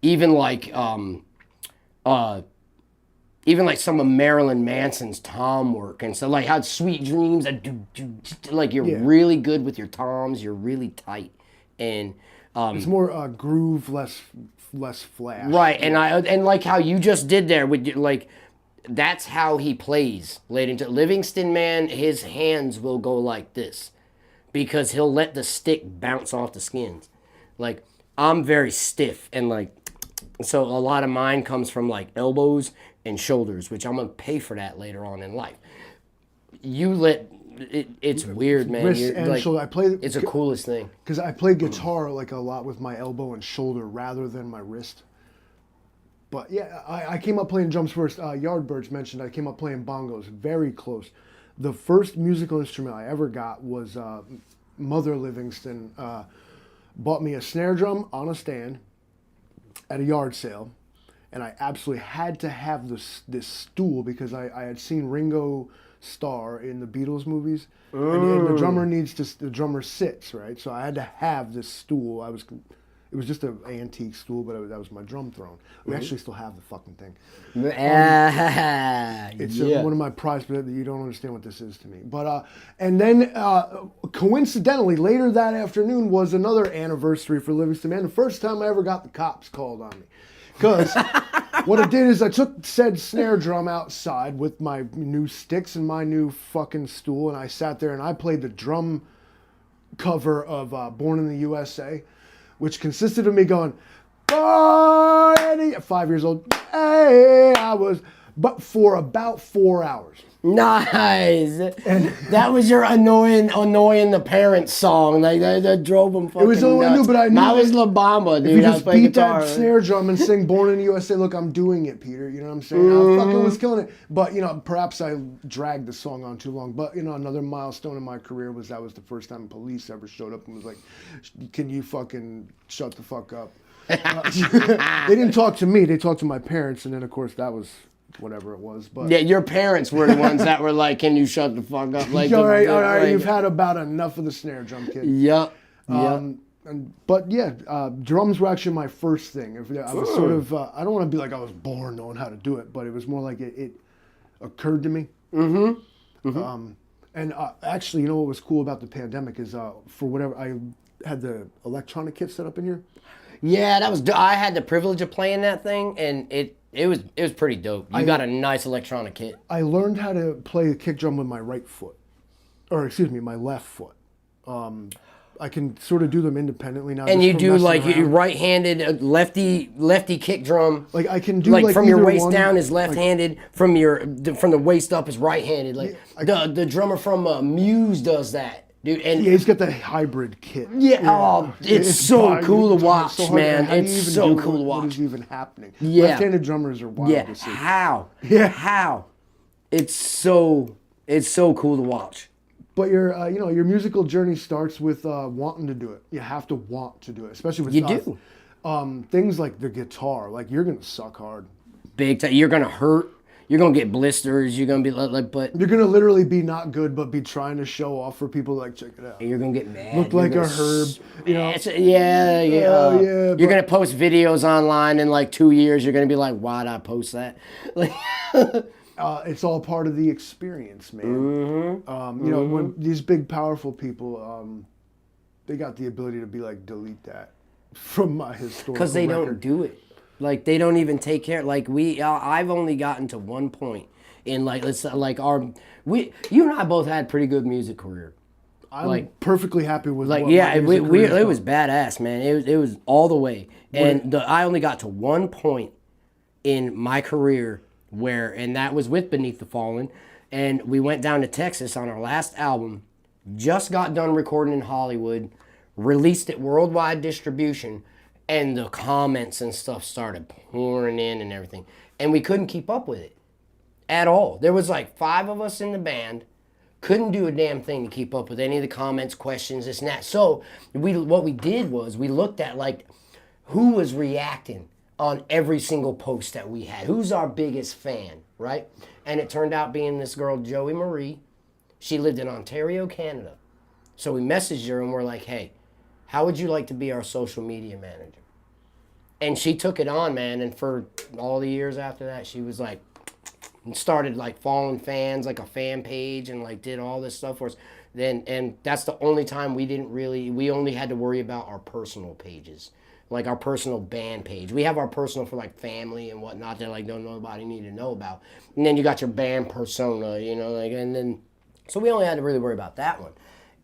even like some of Marilyn Manson's tom work and stuff. Like how Sweet Dreams, like you're really good with your toms. You're really tight and. It's more groove, less flash. Right, and like how you just did there with like, that's how he plays. Livingston, man, his hands will go like this, because he'll let the stick bounce off the skins. Like I'm very stiff and like, so a lot of mine comes from like elbows and shoulders, which I'm gonna pay for that later on in life. You let. It's weird, man. Wrist and like, shoulder. it's the coolest thing. Because I play guitar like a lot with my elbow and shoulder rather than my wrist. But yeah, I came up playing drums first. Yardbirds mentioned I came up playing bongos. Very close. The first musical instrument I ever got was Mother Livingston bought me a snare drum on a stand at a yard sale. And I absolutely had to have this stool because I had seen Ringo Starr in the Beatles movies, and the drummer sits, right? So I had to have this stool. It was just an antique stool, but that was my drum throne. We actually still have the fucking thing. It's one of my prized, but you don't understand what this is to me. But and then coincidentally, later that afternoon was another anniversary for Livingston, man. The first time I ever got the cops called on me. Because what I did is I took said snare drum outside with my new sticks and my new fucking stool, and I sat there and I played the drum cover of Born in the USA, which consisted of me going, at 5 years old, hey, but for about 4 hours. Nice. And that was your annoying the parents song. Like that drove them fucking. It was all I knew, but I knew. I was La Bamba, dude. If you just beat guitar. that snare drum and sing "Born in the USA," look, I'm doing it, Peter. You know what I'm saying? I fucking was killing it. But perhaps I dragged the song on too long. But another milestone in my career was that was the first time police ever showed up and was like, "Can you fucking shut the fuck up?" They didn't talk to me. They talked to my parents, and then of course that was. Whatever it was, but yeah, your parents were the ones that were like, "Can you shut the fuck up?" Like, all right, you've had about enough of the snare drum, kid. Yep. But yeah, drums were actually my first thing. I was sort of, I don't want to be like I was born knowing how to do it, but it was more like it occurred to me. And actually, what was cool about the pandemic is for whatever I had the electronic kit set up in here. Yeah, that was. I had the privilege of playing that thing, and it was pretty dope. You got a nice electronic kit. I learned how to play the kick drum with my right foot, or excuse me, my left foot. I can sort of do them independently now. And just you from do messing like your around. right-handed lefty kick drum. Like I can do Like from your either waist one, down is like- left-handed, from the waist up is right-handed. Like the drummer from Muse does that, dude. And Yeah, he's got the hybrid kit. oh, it's so fire- cool to it's watch, so hard. man. How do you It's even so do it? cool to What watch. is even happening? Yeah. Left-handed drummers are wild Yeah, to see. how? Yeah. How? It's so cool to watch. But your musical journey starts with wanting to do it. You have to want to do it, especially with You us. do. Things like the guitar, like you're gonna suck hard. Big time. You're gonna hurt. You're gonna get blisters. You're gonna be like, but You're gonna literally be not good, but be trying to show off for people. Like, check it out. you're gonna get mad. Look You're like gonna a herb, you know. Yeah. Yeah, You're but- gonna post videos online in like 2 years. You're gonna be like, why'd I post that? Like, It's all part of the experience, man. You know, when these big, powerful people, they got the ability to be like, delete that from my historical because they don't record. do it. Like they don't even take care. Like I've only gotten to one point in like let's like you and I both had pretty good music career. I'm perfectly happy with Like what my music career's it was done. badass, man. It was all the way. And I only got to one point in my career and that was with Beneath the Fallen, and we went down to Texas on our last album. Just got done recording in Hollywood, released it worldwide distribution, and the comments and stuff started pouring in and everything, and we couldn't keep up with it at all. There was like 5 of us in the band. Couldn't do a damn thing to keep up with any of the comments, questions, this and that. So what we did was we looked at like who was reacting on every single post that we had. Who's our biggest fan, right? And it turned out being this girl, Joey Marie. She lived in Ontario, Canada. So we messaged her and we're like, hey, how would you like to be our social media manager? And she took it on, man. And for all the years after that, she was like, started like following fans, like a fan page, and like did all this stuff for us. And that's the only time we only had to worry about our personal pages, like our personal band page. We have our personal for like family and whatnot that like nobody need to know about. And then you got your band persona, you know, like, and then, so we only had to really worry about that one.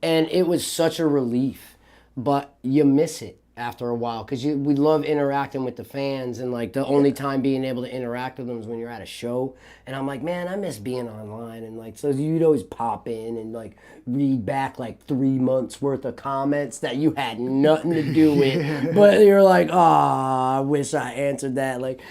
And it was such a relief, but you miss it after a while because we love interacting with the fans, and like the only time being able to interact with them is when you're at a show. And I'm like, man, I miss being online. And like, so you'd always pop in and like read back like 3 months worth of comments that you had nothing to do with, but you're like, I wish I answered that. Like,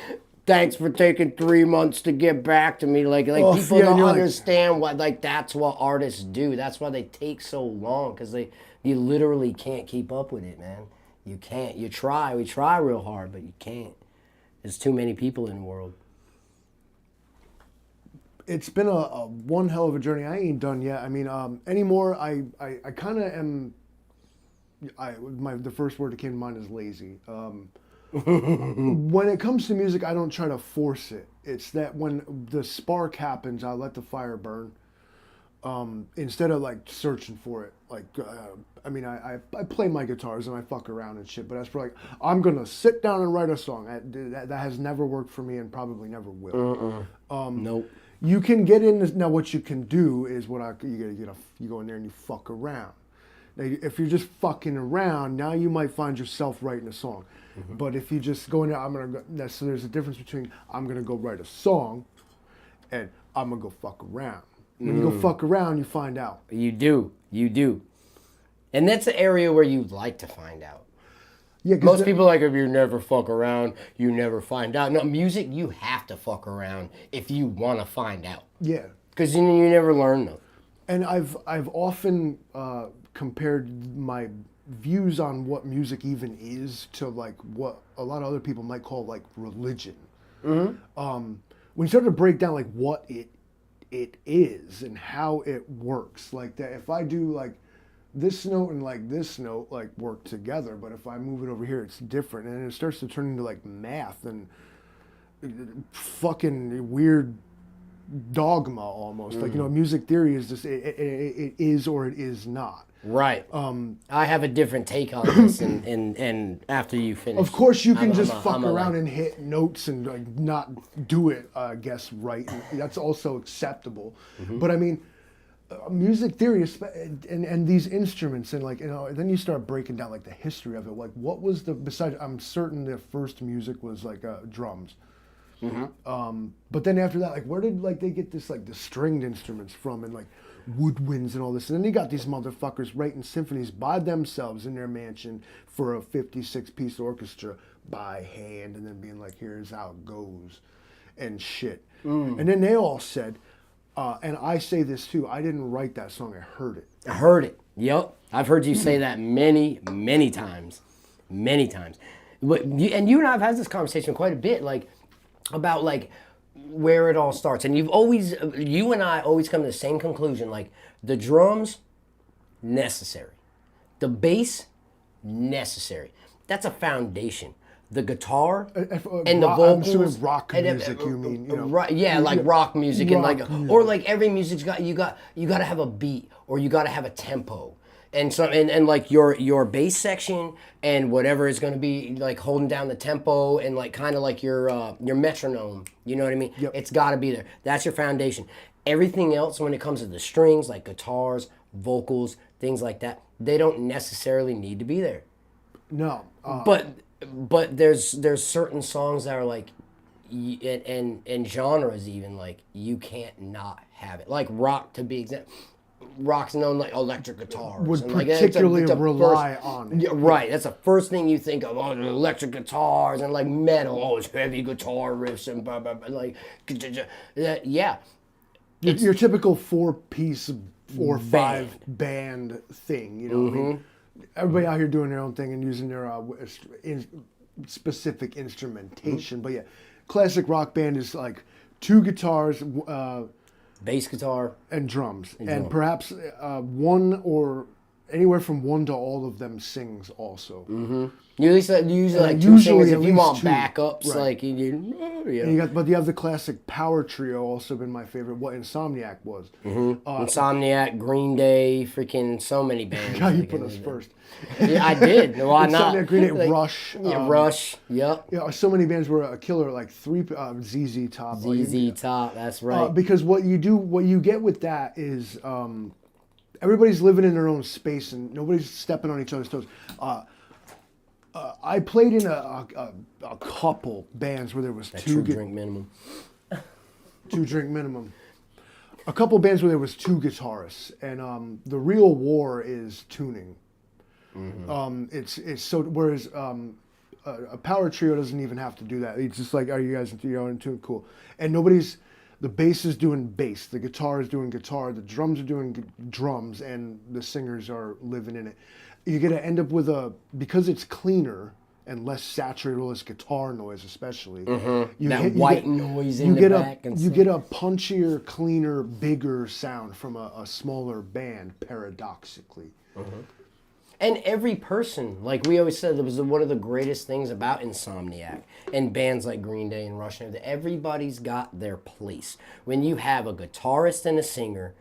thanks for taking 3 months to get back to me. Like people yeah, and don't you're like- understand what, like, that's what artists do. That's why they take so long, because you literally can't keep up with it, man. You can't. We try real hard, but you can't. There's too many people in the world. It's been a one hell of a journey. I ain't done yet. I mean, anymore. I kind of am. The first word that came to mind is lazy. When it comes to music, I don't try to force it. It's that when the spark happens, I let the fire burn. Instead of like searching for it. Like, I mean, I play my guitars and I fuck around and shit, but that's for like, I'm gonna sit down and write a song. That has never worked for me and probably never will. Nope. You can get in this, now what you can do is you go in there and you fuck around. Now, if you're just fucking around, now you might find yourself writing a song. But if you just go in there, so there's a difference between I'm gonna go write a song and I'm gonna go fuck around. When you go fuck around, you find out. You do. And that's the area where you like to find out. Yeah, 'cause Most people are like, if you never fuck around, you never find out. No, music, you have to fuck around if you want to find out. Yeah. Because you never learn them. And I've often compared my views on what music even is to like what a lot of other people might call like religion. When you start to break down like what it is and how it works, like that, if I do like this note and like this note like work together, but if I move it over here, it's different, and it starts to turn into like math and fucking weird dogma almost. Like, music theory is just it is or it is not. Right. I have a different take on this, and after you finish. Of course, you can I'm just a- fuck I'm a, around like- and hit notes and like not do it, I guess, right. And that's also acceptable. But I mean, music theory and these instruments and like then you start breaking down like the history of it, like what was the besides I'm certain the first music was like drums, but then after that, like where did like they get this like the stringed instruments from and like woodwinds and all this, and then you got these motherfuckers writing symphonies by themselves in their mansion for a 56-piece orchestra by hand and then being like, here's how it goes and shit. And then they all said, and I say this too, I didn't write that song, I heard it. I heard it. Yep. I've heard you say that many, many times. Many times. And you and I have had this conversation quite a bit, like, about, like, where it all starts. And you and I always come to the same conclusion, like, the drums, necessary. The bass, necessary. That's a foundation. The guitar and the vocals. I'm assuming rock music. You mean right? Yeah, like rock music and like or like every music's got you got to have a beat or you got to have a tempo and so and like your bass section and whatever is going to be like holding down the tempo and like kind of like your metronome. You know what I mean? Yep. It's got to be there. That's your foundation. Everything else when it comes to the strings, like guitars, vocals, things like that, they don't necessarily need to be there. No. But there's certain songs that are like, and genres even like you can't not have it. Like rock to be exact, rock's known like electric guitars. Would and particularly like, rely on it. Yeah, right, that's the first thing you think of. Oh, the electric guitars and like metal. Oh, it's heavy guitar riffs and blah blah blah. Like, yeah. Your typical 4-piece or 5 band thing. You know, I mean, everybody out here doing their own thing and using their specific instrumentation. But yeah, classic rock band is like 2 guitars, bass guitar, and drums, and perhaps one or anywhere from 1 to all of them sings also. You usually like 2 singers if you want 2. backups, Right. like you. Yeah. And you have the classic power trio, also been my favorite. What Insomniac was. Insomniac, Green Day, freaking so many bands. Yeah, you put us first. Yeah, I did. Why not? Insomniac, Green Day, Like, Rush. Yeah, Rush. Yep. Yeah, so many bands were a killer. Like 3 ZZ Top. ZZ Top. That's right. Because what you get with that is everybody's living in their own space and nobody's stepping on each other's toes. I played in a couple bands where there was drink minimum. 2 drink minimum. A couple bands where there was 2 guitarists, and the real war is tuning. It's so whereas a power trio doesn't even have to do that. It's just like, are you guys in tune? Cool. And the bass is doing bass, the guitar is doing guitar, the drums are doing drums, and the singers are living in it. You're gonna end up with because it's cleaner and less saturated, less guitar noise, especially. Noise in the back. You get a punchier, cleaner, bigger sound from a smaller band, paradoxically. And every person, like we always said, that was one of the greatest things about Insomniac and bands like Green Day and Rush. Everybody's got their place. When you have a guitarist and a singer,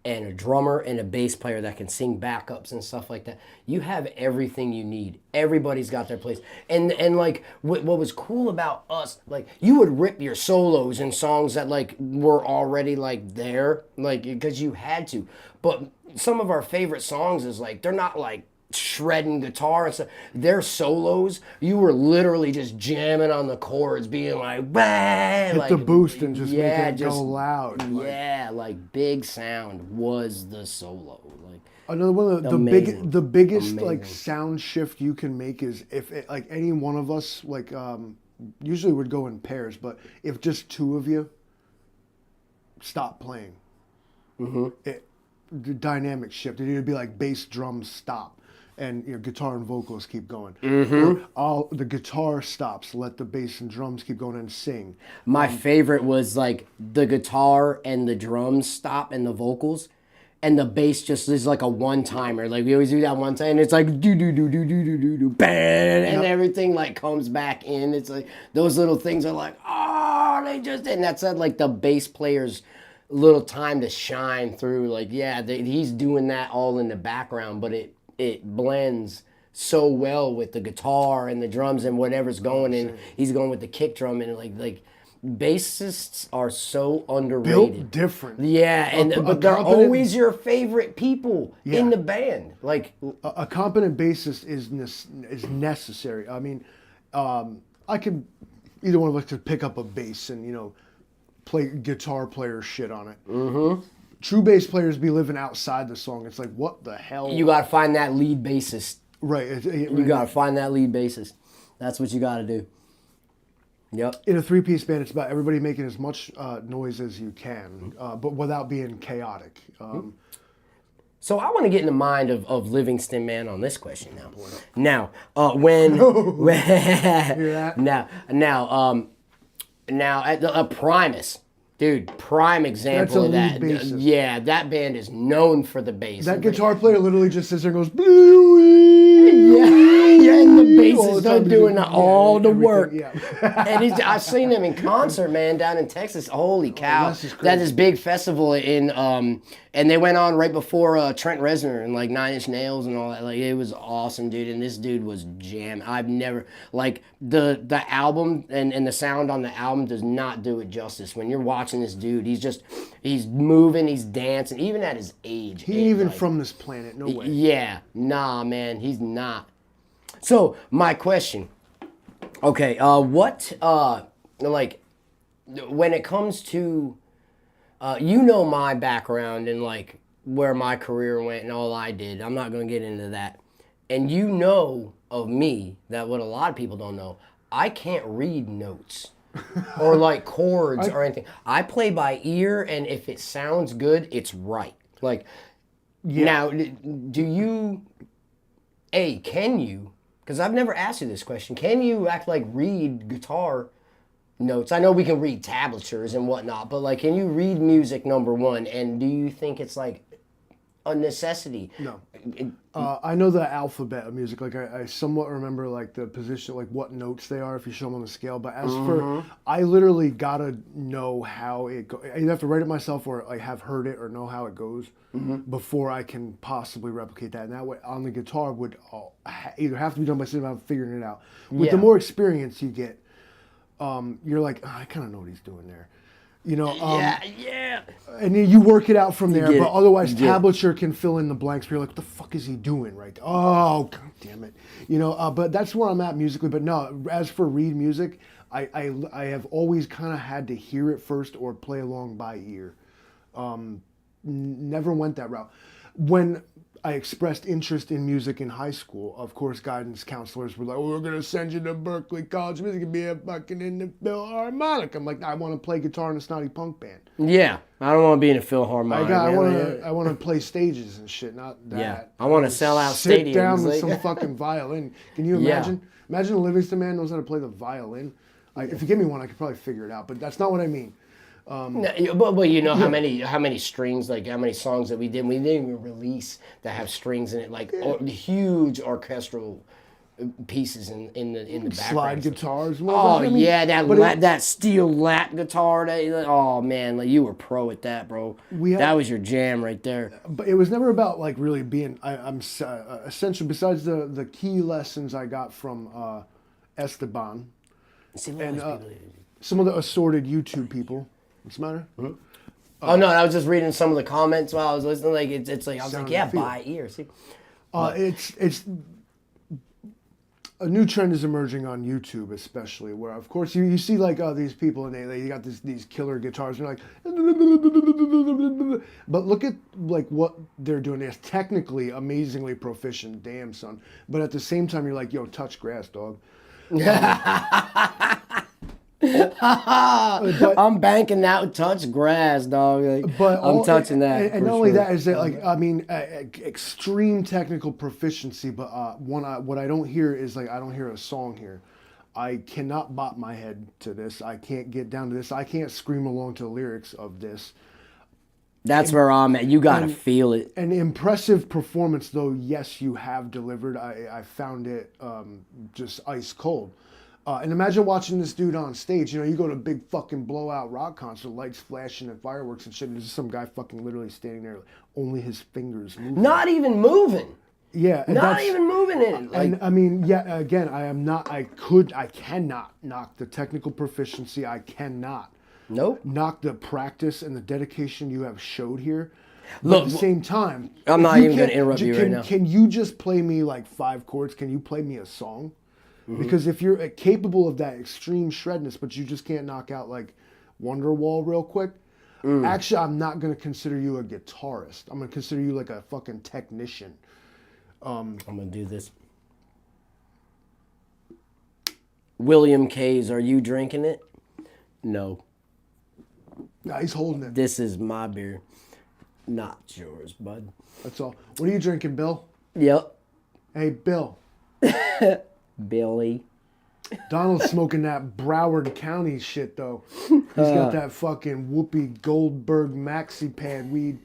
and a drummer and a bass player that can sing backups and stuff like that, you have everything you need. Everybody's got their place. And like what was cool about us, like you would rip your solos in songs that like were already like there, like because you had to. But some of our favorite songs is like they're not like shredding guitar and stuff. Their solos, you were literally just jamming on the chords, being like, bah! Hit like the boost and just make it go loud. Yeah, like big sound was the solo. Like another one of the biggest like sound shift you can make is if like any one of us like usually would go in pairs, but if just 2 of you stop playing, the dynamic shift. It'd either be like bass, drums, stop. And guitar and vocals keep going. Or the guitar stops, let the bass and drums keep going and sing. My favorite was like the guitar and the drums stop and the vocals, and the bass just is like a one-timer. Like we always do that one time, and it's like do do do do do do do do bang, and everything like comes back in. It's like those little things are like, oh, they just, and that's like the bass player's little time to shine through. Like he's doing that all in the background, but it blends so well with the guitar and the drums and whatever's going, and he's going with the kick drum, and like bassists are so underrated. Built different. Yeah, but they're always your favorite people in the band. Like a competent bassist is necessary. I mean, I could either one of us could pick up a bass and play guitar player shit on it. Mm-hmm. True bass players be living outside the song. It's like, what the hell? You gotta find that lead bassist. Right. You gotta find that lead bassist. That's what you gotta do. Yep. In a three-piece band, it's about everybody making as much noise as you can, but without being chaotic. So I want to get in the mind of Livingston Man on this question now. When now at the Primus, dude, prime example of that. Yeah, that band is known for the bass. That guitar player literally just sits there and goes, Bluey! Yeah, and the bassist are doing all the work. Yeah. And I've seen them in concert, man, down in Texas. Holy cow. That's this big festival in, and they went on right before Trent Reznor and like Nine Inch Nails and all that. Like, it was awesome, dude. And this dude was jamming. I've never, like, the album and the sound on the album does not do it justice. When you're watching this dude, he's moving, he's dancing, even at his age. He ain't even from this planet, no way. Yeah, nah, man, he's not. So, my question, okay, like, when it comes to, my background and, like, where my career went and all I did, I'm not going to get into that. And you know of me that what a lot of people don't know, I can't read notes or, like, chords or anything. I play by ear, and if it sounds good, it's right. Like, now, do you, can you, because I've never asked you this question, can you read guitar notes? I know we can read tablatures and whatnot, but like, can you read music, number one? And do you think it's like a necessity? No. I know the alphabet of music. Like I somewhat remember like the position, like what notes they are if you show them on the scale. But as for, I literally gotta know how it goes. I either have to write it myself or I have heard it or know how it goes before I can possibly replicate that. And that way on the guitar would either have to be done by sitting down and figuring it out. With the more experience you get, you're like, I kind of know what he's doing there. And then you work it out from there, but otherwise tablature can fill in the blanks where you're like, what the fuck is he doing right? Oh, god damn it. But that's where I'm at musically. But no, as for read music, I have always kind of had to hear it first or play along by ear. Never went that route. When I expressed interest in music in high school, of course, guidance counselors were like, we're going to send you to Berklee College of Music and be a fucking in the Philharmonic. I'm like, I want to play guitar in a snotty punk band. Yeah, I don't want to be in a Philharmonic. I want to play stages and shit, not that. Yeah, I want to sell out stadiums. Sit down with some fucking violin. Can you imagine? Yeah. Imagine a Livingston man knows how to play the violin. If you give me one, I could probably figure it out, but that's not what I mean. But you know how many strings, like how many songs that we didn't even release that have strings in it, like huge orchestral pieces in the background. Slide guitars. That steel lap guitar. Oh man, like you were pro at that, bro. That was your jam right there. But it was never about like really being. I'm essentially besides the key lessons I got from Esteban and some of the assorted YouTube people. What's the matter? Oh no, I was just reading some of the comments while I was listening. Like it's like I was like, yeah, by ear. See, it's a new trend is emerging on YouTube, especially where of course you see like these people and they got these killer guitars. And they're like, but look at like what they're doing. They're technically amazingly proficient, damn son. But at the same time, you're like, yo, touch grass, dog. I'm banking that touch grass, dog. Like, but I'm touching that. And not only that is that like I mean extreme technical proficiency, but what I don't hear is like I don't hear a song here. I cannot bop my head to this. I can't get down to this. I can't scream along to the lyrics of this. That's where I'm at. You gotta feel it. An impressive performance, though. Yes, you have delivered. I found it just ice cold. And imagine watching this dude on stage. You go to a big fucking blowout rock concert, lights flashing and fireworks and shit. And there's some guy fucking literally standing there, only his fingers moving. Not even moving. Yeah, and Not that's, even moving it. Like, and I mean, yeah. Again, I cannot knock the technical proficiency. I cannot nope. knock the practice and the dedication you have showed here. But Look, at the same time, I'm if not you even gonna can't- interrupt you right now. Can you just play me like 5 chords? Can you play me a song? Mm-hmm. Because if you're capable of that extreme shredness, but you just can't knock out like Wonderwall real quick, actually, I'm not gonna consider you a guitarist. I'm gonna consider you like a fucking technician. I'm gonna do this. William K's, are you drinking it? No. Nah, he's holding it. This is my beer, not yours, bud. That's all. What are you drinking, Bill? Yep. Hey, Bill. Billy. Donald's smoking that Broward County shit though. He's got that fucking Whoopi Goldberg maxi pad weed.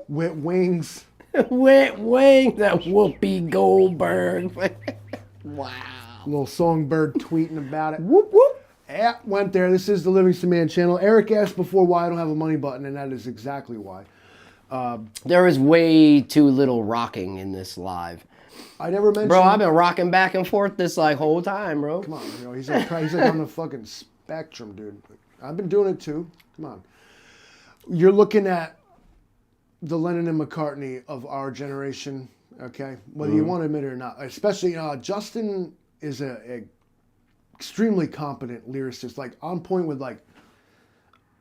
Wet wings. Wet wing, that Whoopi Goldberg. Wow. Little songbird tweeting about it. Whoop whoop. Yeah, went there. This is the Livingston Man channel. Eric asked before why I don't have a money button, and that is exactly why. There is way too little rocking in this live. I never mentioned. Bro, I've been rocking back and forth this like whole time, bro. Come on, he's like on the fucking spectrum, dude. I've been doing it too. Come on. You're looking at the Lennon and McCartney of our generation, okay? Whether you want to admit it or not. Especially, Justin is a extremely competent lyricist, like on point with like.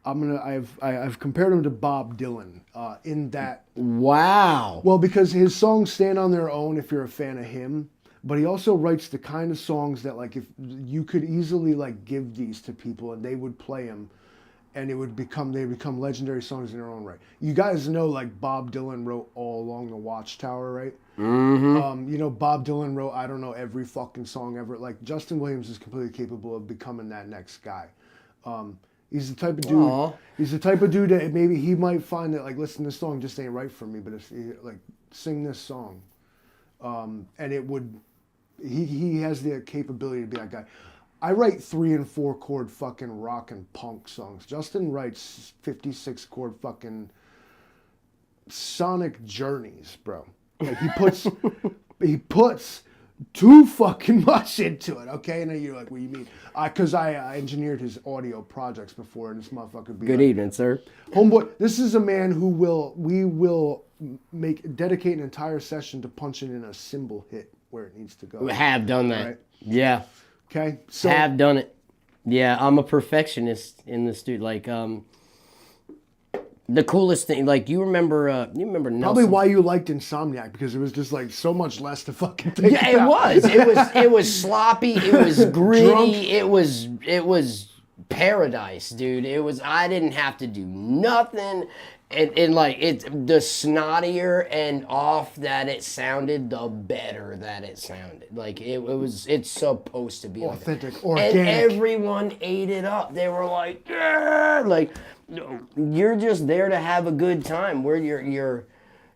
I've compared him to Bob Dylan in that. Wow. Well, because his songs stand on their own if you're a fan of him, but he also writes the kind of songs that like if you could easily like give these to people and they would play them, and they become legendary songs in their own right. You guys know like Bob Dylan wrote All Along the Watchtower, right? Mm-hmm. Bob Dylan wrote I don't know every fucking song ever. Like Justin Williams is completely capable of becoming that next guy. He's the type of dude. Aw. He's the type of dude that maybe he might find that like, listen, this song just ain't right for me, but if like sing this song, and it would. He has the capability to be that guy. I write 3 and 4 chord fucking rock and punk songs. Justin writes 56 chord fucking sonic journeys, bro. Like he puts too fucking much into it, okay? And then you're like, what do you mean? Because I engineered his audio projects before, and this motherfucker be Good like, evening, sir. homeboy, this is a man who we will dedicate an entire session to punching in a cymbal hit where it needs to go. We have done that. Right. Yeah. Okay? So Have done it. Yeah, I'm a perfectionist in the studio. Like, the coolest thing, like you remember Nelson. probably why you liked Insomniac, because it was just like so much less to fucking think Yeah, it about. was. It was sloppy. It was gritty. It was paradise, dude. I didn't have to do nothing. And like the snottier and off that it sounded, the better that it sounded. Like it's supposed to be Authentic, like organic. And everyone ate it up. They were like, yeah, like you're just there to have a good time. We're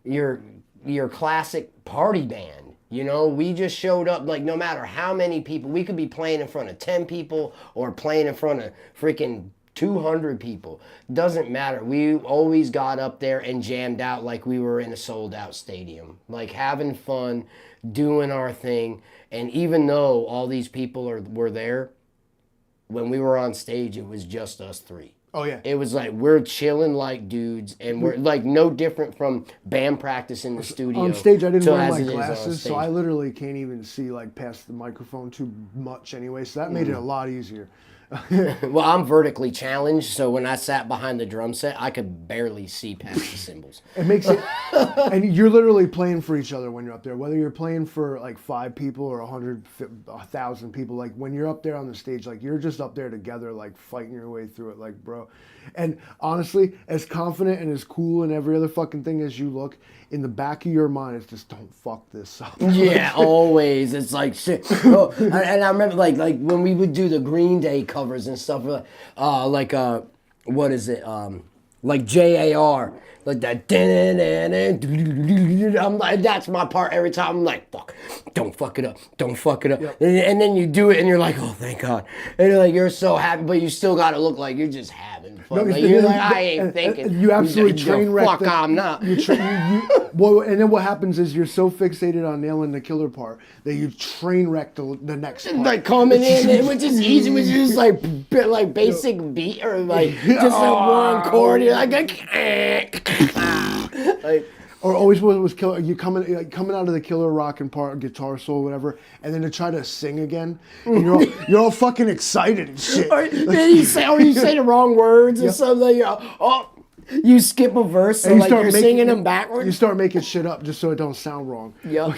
your classic party band. We just showed up, like no matter how many people, we could be playing in front of 10 people or playing in front of freaking 200 people. Doesn't matter. We always got up there and jammed out like we were in a sold out stadium, like having fun, doing our thing. And even though all these people were there, when we were on stage, it was just us 3. Oh yeah. It was like we're chilling like dudes, and we're like no different from band practice in the studio. On stage, I didn't to wear as my it is on glasses, so stage. I literally can't even see like past the microphone too much anyway. So that made it a lot easier. Well, I'm vertically challenged, so when I sat behind the drum set, I could barely see past the cymbals. It makes it, and you're literally playing for each other when you're up there. Whether you're playing for like 5 people or 1,000 people, like when you're up there on the stage, like you're just up there together, like fighting your way through it, like bro. And honestly, as confident and as cool and every other fucking thing as you look, in the back of your mind, it's just don't fuck this up. Yeah, always. It's like shit. Oh, and I remember like when we would do the Green Day covers and stuff. What is it? like JAR, like that. I'm like, that's my part every time. I'm like, fuck, don't fuck it up, don't fuck it up. Yep. And then you do it, and you're like, oh, thank God. And you're like, you're so happy, but you still gotta look like you're just having fun. Like, you're like, I ain't thinking. You absolutely train wreck. Fuck, I'm not. Well, and then what happens is you're so fixated on nailing the killer part that you train wreck the next part. Like coming in, which is easy, which is like basic beat or like just like one chord. You're like, like, or always was killer. You coming out of the killer rocking part, guitar solo, whatever, and then to try to sing again, and you're all fucking excited and shit. Or you say the wrong words or something. You skip a verse, so like you're singing them backwards. You start making shit up just so it don't sound wrong. Yeah,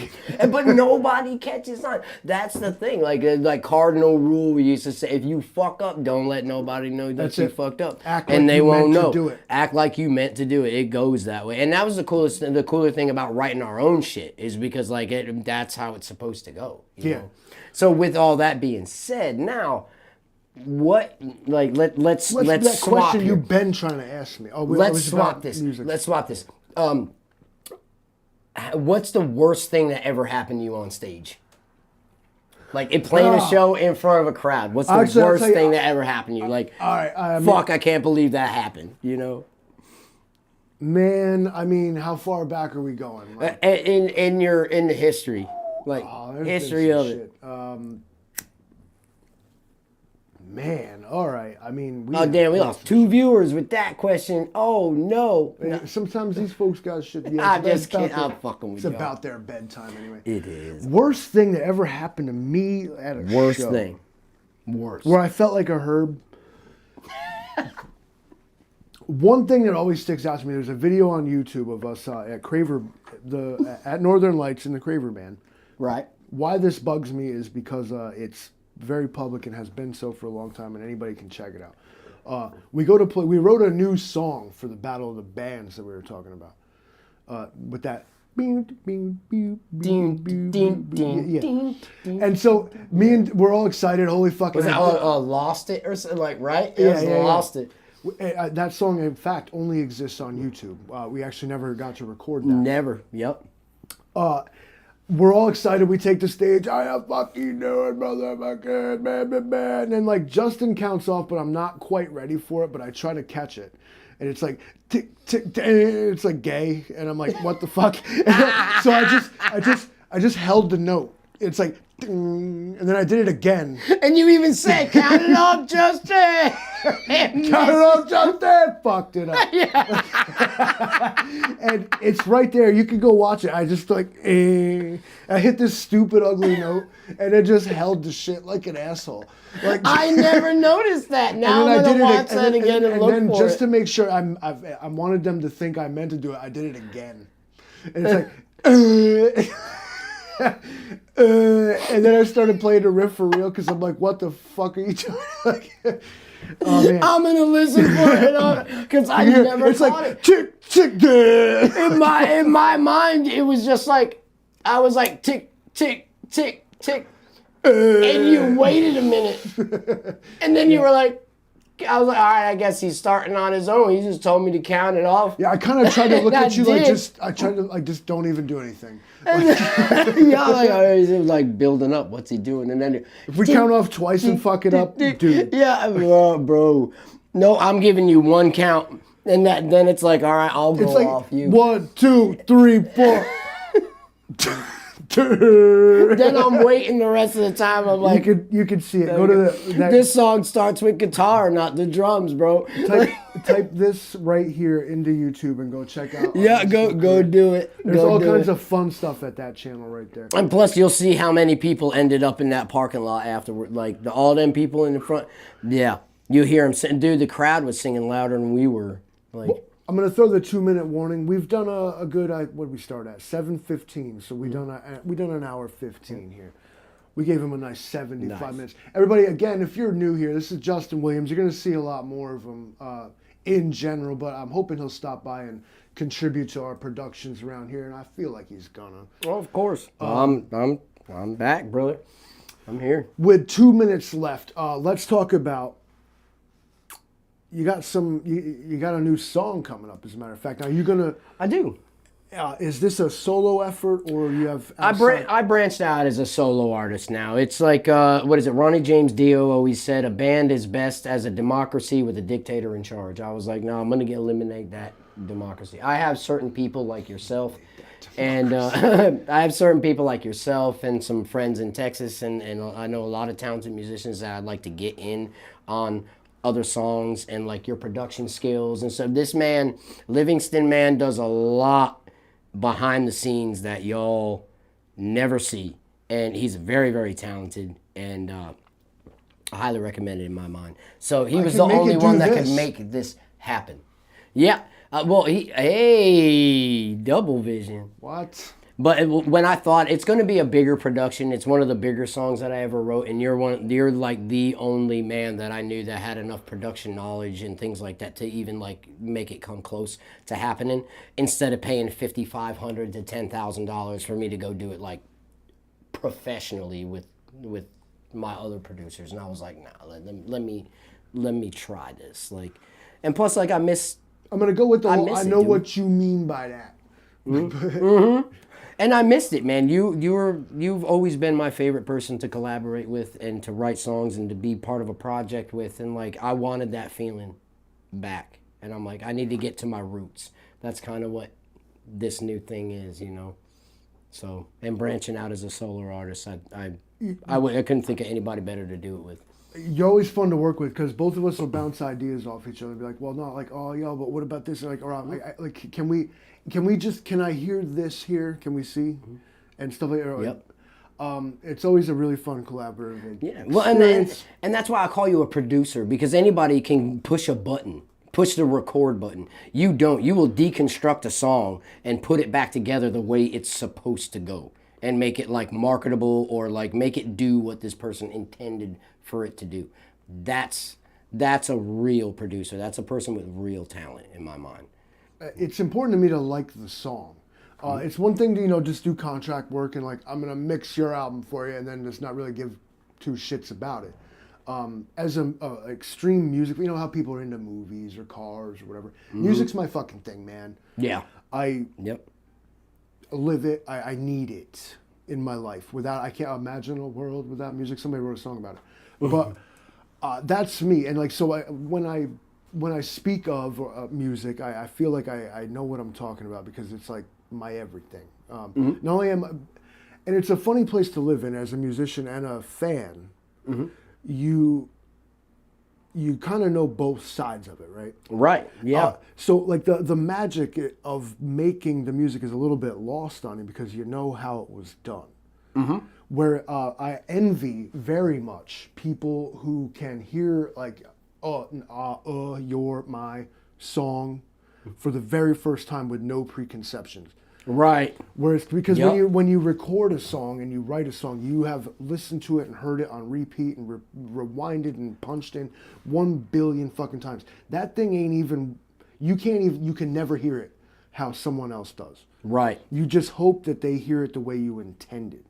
but nobody catches on. That's the thing. Like cardinal rule we used to say: if you fuck up, don't let nobody know that you fucked up, and they won't know. Act like you meant to do it. It goes that way, and that was the cooler thing about writing our own shit is because like that's how it's supposed to go. You know? So with all that being said, now. What like let's that swap question here. you've been trying to ask me. Let's swap this. Let's swap this. What's the worst thing that ever happened to you on stage? Like playing a show in front of a crowd. What's the worst thing that ever happened to you? Like, all right, fuck, I can't believe that happened. You know. Man, I mean, how far back are we going? Like, in the history, like history of it. Man, all right. I mean, we lost 2 viewers with that question. Oh no! Sometimes these folks got shit. I'm just kidding. I'm fucking with you. It's about their bedtime anyway. It is. Worst thing that ever happened to me at a show. Worst thing. Worst. Where I felt like a herb. One thing that always sticks out to me. There's a video on YouTube of us at Craver, at Northern Lights in the Craver Band. Right. Why this bugs me is because it's very public and has been so for a long time, and anybody can check it out. We wrote a new song for the Battle of the Bands that we were talking about. With that. And so we're all excited. Holy fuck! Was that Lost It or something? Like right? Yeah, Lost It. That song, in fact, only exists on YouTube. We actually never got to record that. Never. Yep. We're all excited. We take the stage. I am fucking doing, motherfucker, man. And then like Justin counts off, but I'm not quite ready for it. But I try to catch it, and it's like tick tick. It's like gay, and I'm like, what the fuck? So I just held the note. It's like, and then I did it again. And you even said, "Count it up, Justin." Count it up, Justin. Fucked it up. Yeah. And it's right there. You can go watch it. I just like, I hit this stupid, ugly note, and it just held the shit like an asshole. Like I never noticed that. Now I'm gonna watch that again and look for it. And then just to make sure, I wanted them to think I meant to do it. I did it again, and it's like. And then I started playing the riff for real because I'm like, what the fuck are you doing? Like, oh, man. I'm gonna listen for it because I never it's caught like, it. Tick, tick, in my mind, it was just like I was like tick, tick, tick, tick, and you waited a minute, and then you were like. I was like, all right, I guess he's starting on his own. He just told me to count it off. Yeah, I kind of tried to look at you like just don't even do anything. Yeah, like it was like building up. What's he doing? And then if we count off twice and fuck it up, dude. Yeah, bro. No, I'm giving you one count, and then it's like, all right, I'll go off you. 1, 2, 3, 4. Then I'm waiting the rest of the time. I'm like, you could see it. Go to this song starts with guitar, not the drums, bro. Type this right here into YouTube and go check out. Yeah, go do it. There's all kinds of fun stuff at that channel right there. And plus, you'll see how many people ended up in that parking lot afterward. Like all them people in the front. Yeah, you hear them sing. Dude, the crowd was singing louder than we were. Like. Well, I'm going to throw the 2-minute warning. We've done a good, what did we start at? 7:15. So we done an hour 15 here. We gave him a nice 75 minutes. Everybody, again, if you're new here, this is Justin Williams. You're going to see a lot more of him in general, but I'm hoping he'll stop by and contribute to our productions around here, and I feel like he's gonna. Well, of course. I'm back, brother. I'm here. With 2 minutes left, let's talk about you got you got a new song coming up, as a matter of fact. Now you're gonna. I do. Is this a solo effort, or you have? Outside... I branched out as a solo artist now. It's like what is it? Ronnie James Dio always said, "A band is best as a democracy with a dictator in charge." I was like, no, I'm gonna eliminate that democracy. I have certain people like yourself, and I have certain people like yourself and some friends in Texas, and I know a lot of talented musicians that I'd like to get in on other songs and like your production skills. And so this man, Livingston Man, does a lot behind the scenes that y'all never see, and he's very, very talented, and I highly recommend it in my mind. So he was the only one that could make this happen. Yeah. Well, hey, double vision. What? But when I thought it's going to be a bigger production, it's one of the bigger songs that I ever wrote, and you're like the only man that I knew that had enough production knowledge and things like that to even like make it come close to happening. Instead of paying $5,500 to $10,000 for me to go do it like professionally with my other producers, and I was like, nah, let me try this. Like, and plus, like I'm gonna go with the. I know what you mean by that. Mm-hmm. And I missed it, man. You've always been my favorite person to collaborate with and to write songs and to be part of a project with, and like I wanted that feeling back, and I'm like, I need to get to my roots. That's kind of what this new thing is, you know. So, and branching out as a solo artist, I couldn't think of anybody better to do it with. You're always fun to work with because both of us will bounce ideas off each other. Be like, well, not like, oh, yo, but what about this? And like, or like, can I hear this here? Can we see? And stuff like that. Yep. It's always a really fun collaborative. Yeah. Well, and that's why I call you a producer, because anybody can push a button. Push the record button. You don't. You will deconstruct a song and put it back together the way it's supposed to go and make it like marketable or like make it do what this person intended for it to do. That's a real producer. That's a person with real talent in my mind. It's important to me to like the song. It's one thing to just do contract work and like I'm gonna mix your album for you and then just not really give two shits about it. As a extreme music, you know how people are into movies or cars or whatever. Music's my fucking thing, man. Yeah. I live it. I need it in my life. I can't imagine a world without music. Somebody wrote a song about it. But that's me. And like, so when I speak of music, I feel like I know what I'm talking about because it's like my everything. Not only and it's a funny place to live in as a musician and a fan. You kind of know both sides of it, right? Right. Yeah. So like the magic of making the music is a little bit lost on you because you know how it was done. Where I envy very much people who can hear like, you're my song for the very first time with no preconceptions. Right. Whereas because when you record a song and you write a song, you have listened to it and heard it on repeat and rewinded and punched in 1 billion fucking times. That thing ain't even. You can never hear it how someone else does. Right. You just hope that they hear it the way you intended.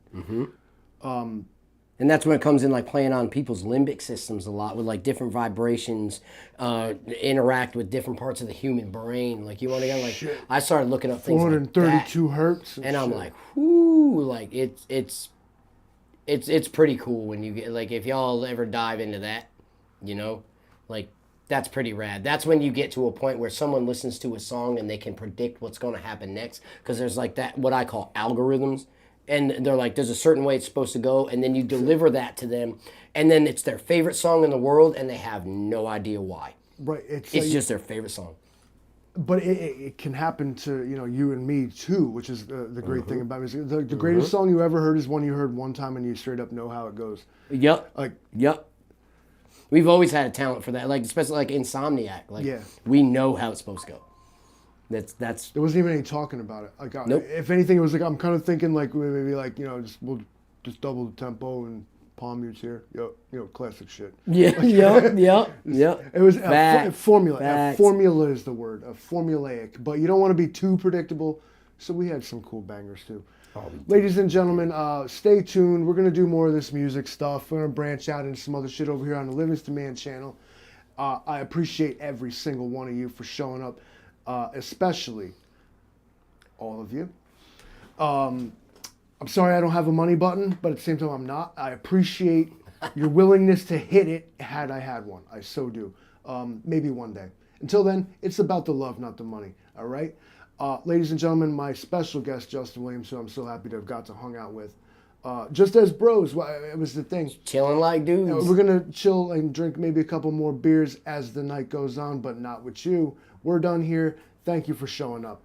And that's when it comes in, like playing on people's limbic systems a lot with like different vibrations, interact with different parts of the human brain. Like you want to get like, I started looking up things 432 like that, hertz, and I'm like, whoo, like it's pretty cool when you get like if y'all ever dive into that, like that's pretty rad. That's when you get to a point where someone listens to a song and they can predict what's going to happen next because there's like that what I call algorithms. And they're like, there's a certain way it's supposed to go, and then you deliver that to them, and then it's their favorite song in the world, and they have no idea why. Right. It's just their favorite song. But it can happen to you and me too, which is the great thing about music. The greatest song you ever heard is one you heard one time and you straight up know how it goes. Yep. We've always had a talent for that, like especially like Insomniac. Like we know how it's supposed to go. That's. There wasn't even any talking about it. Like, nope. If anything, it was like I'm kind of thinking like maybe like we'll just double the tempo and palm mutes here. Classic shit. Yeah, yeah. It was a formula. A formula is the word. A formulaic, but you don't want to be too predictable. So we had some cool bangers too. Ladies and gentlemen, stay tuned. We're gonna do more of this music stuff. We're gonna branch out into some other shit over here on the Livingston Man channel. I appreciate every single one of you for showing up, especially all of you. I'm sorry I don't have a money button, but at the same time I'm not. I appreciate your willingness to hit it had I had one. I so do. Maybe one day. Until then, it's about the love, not the money. All right? Ladies and gentlemen, my special guest, Justin Williams, who I'm so happy to have got to hung out with. Just as bros, it was the thing. Chilling like dudes. We're going to chill and drink maybe a couple more beers as the night goes on, but not with you. We're done here. Thank you for showing up.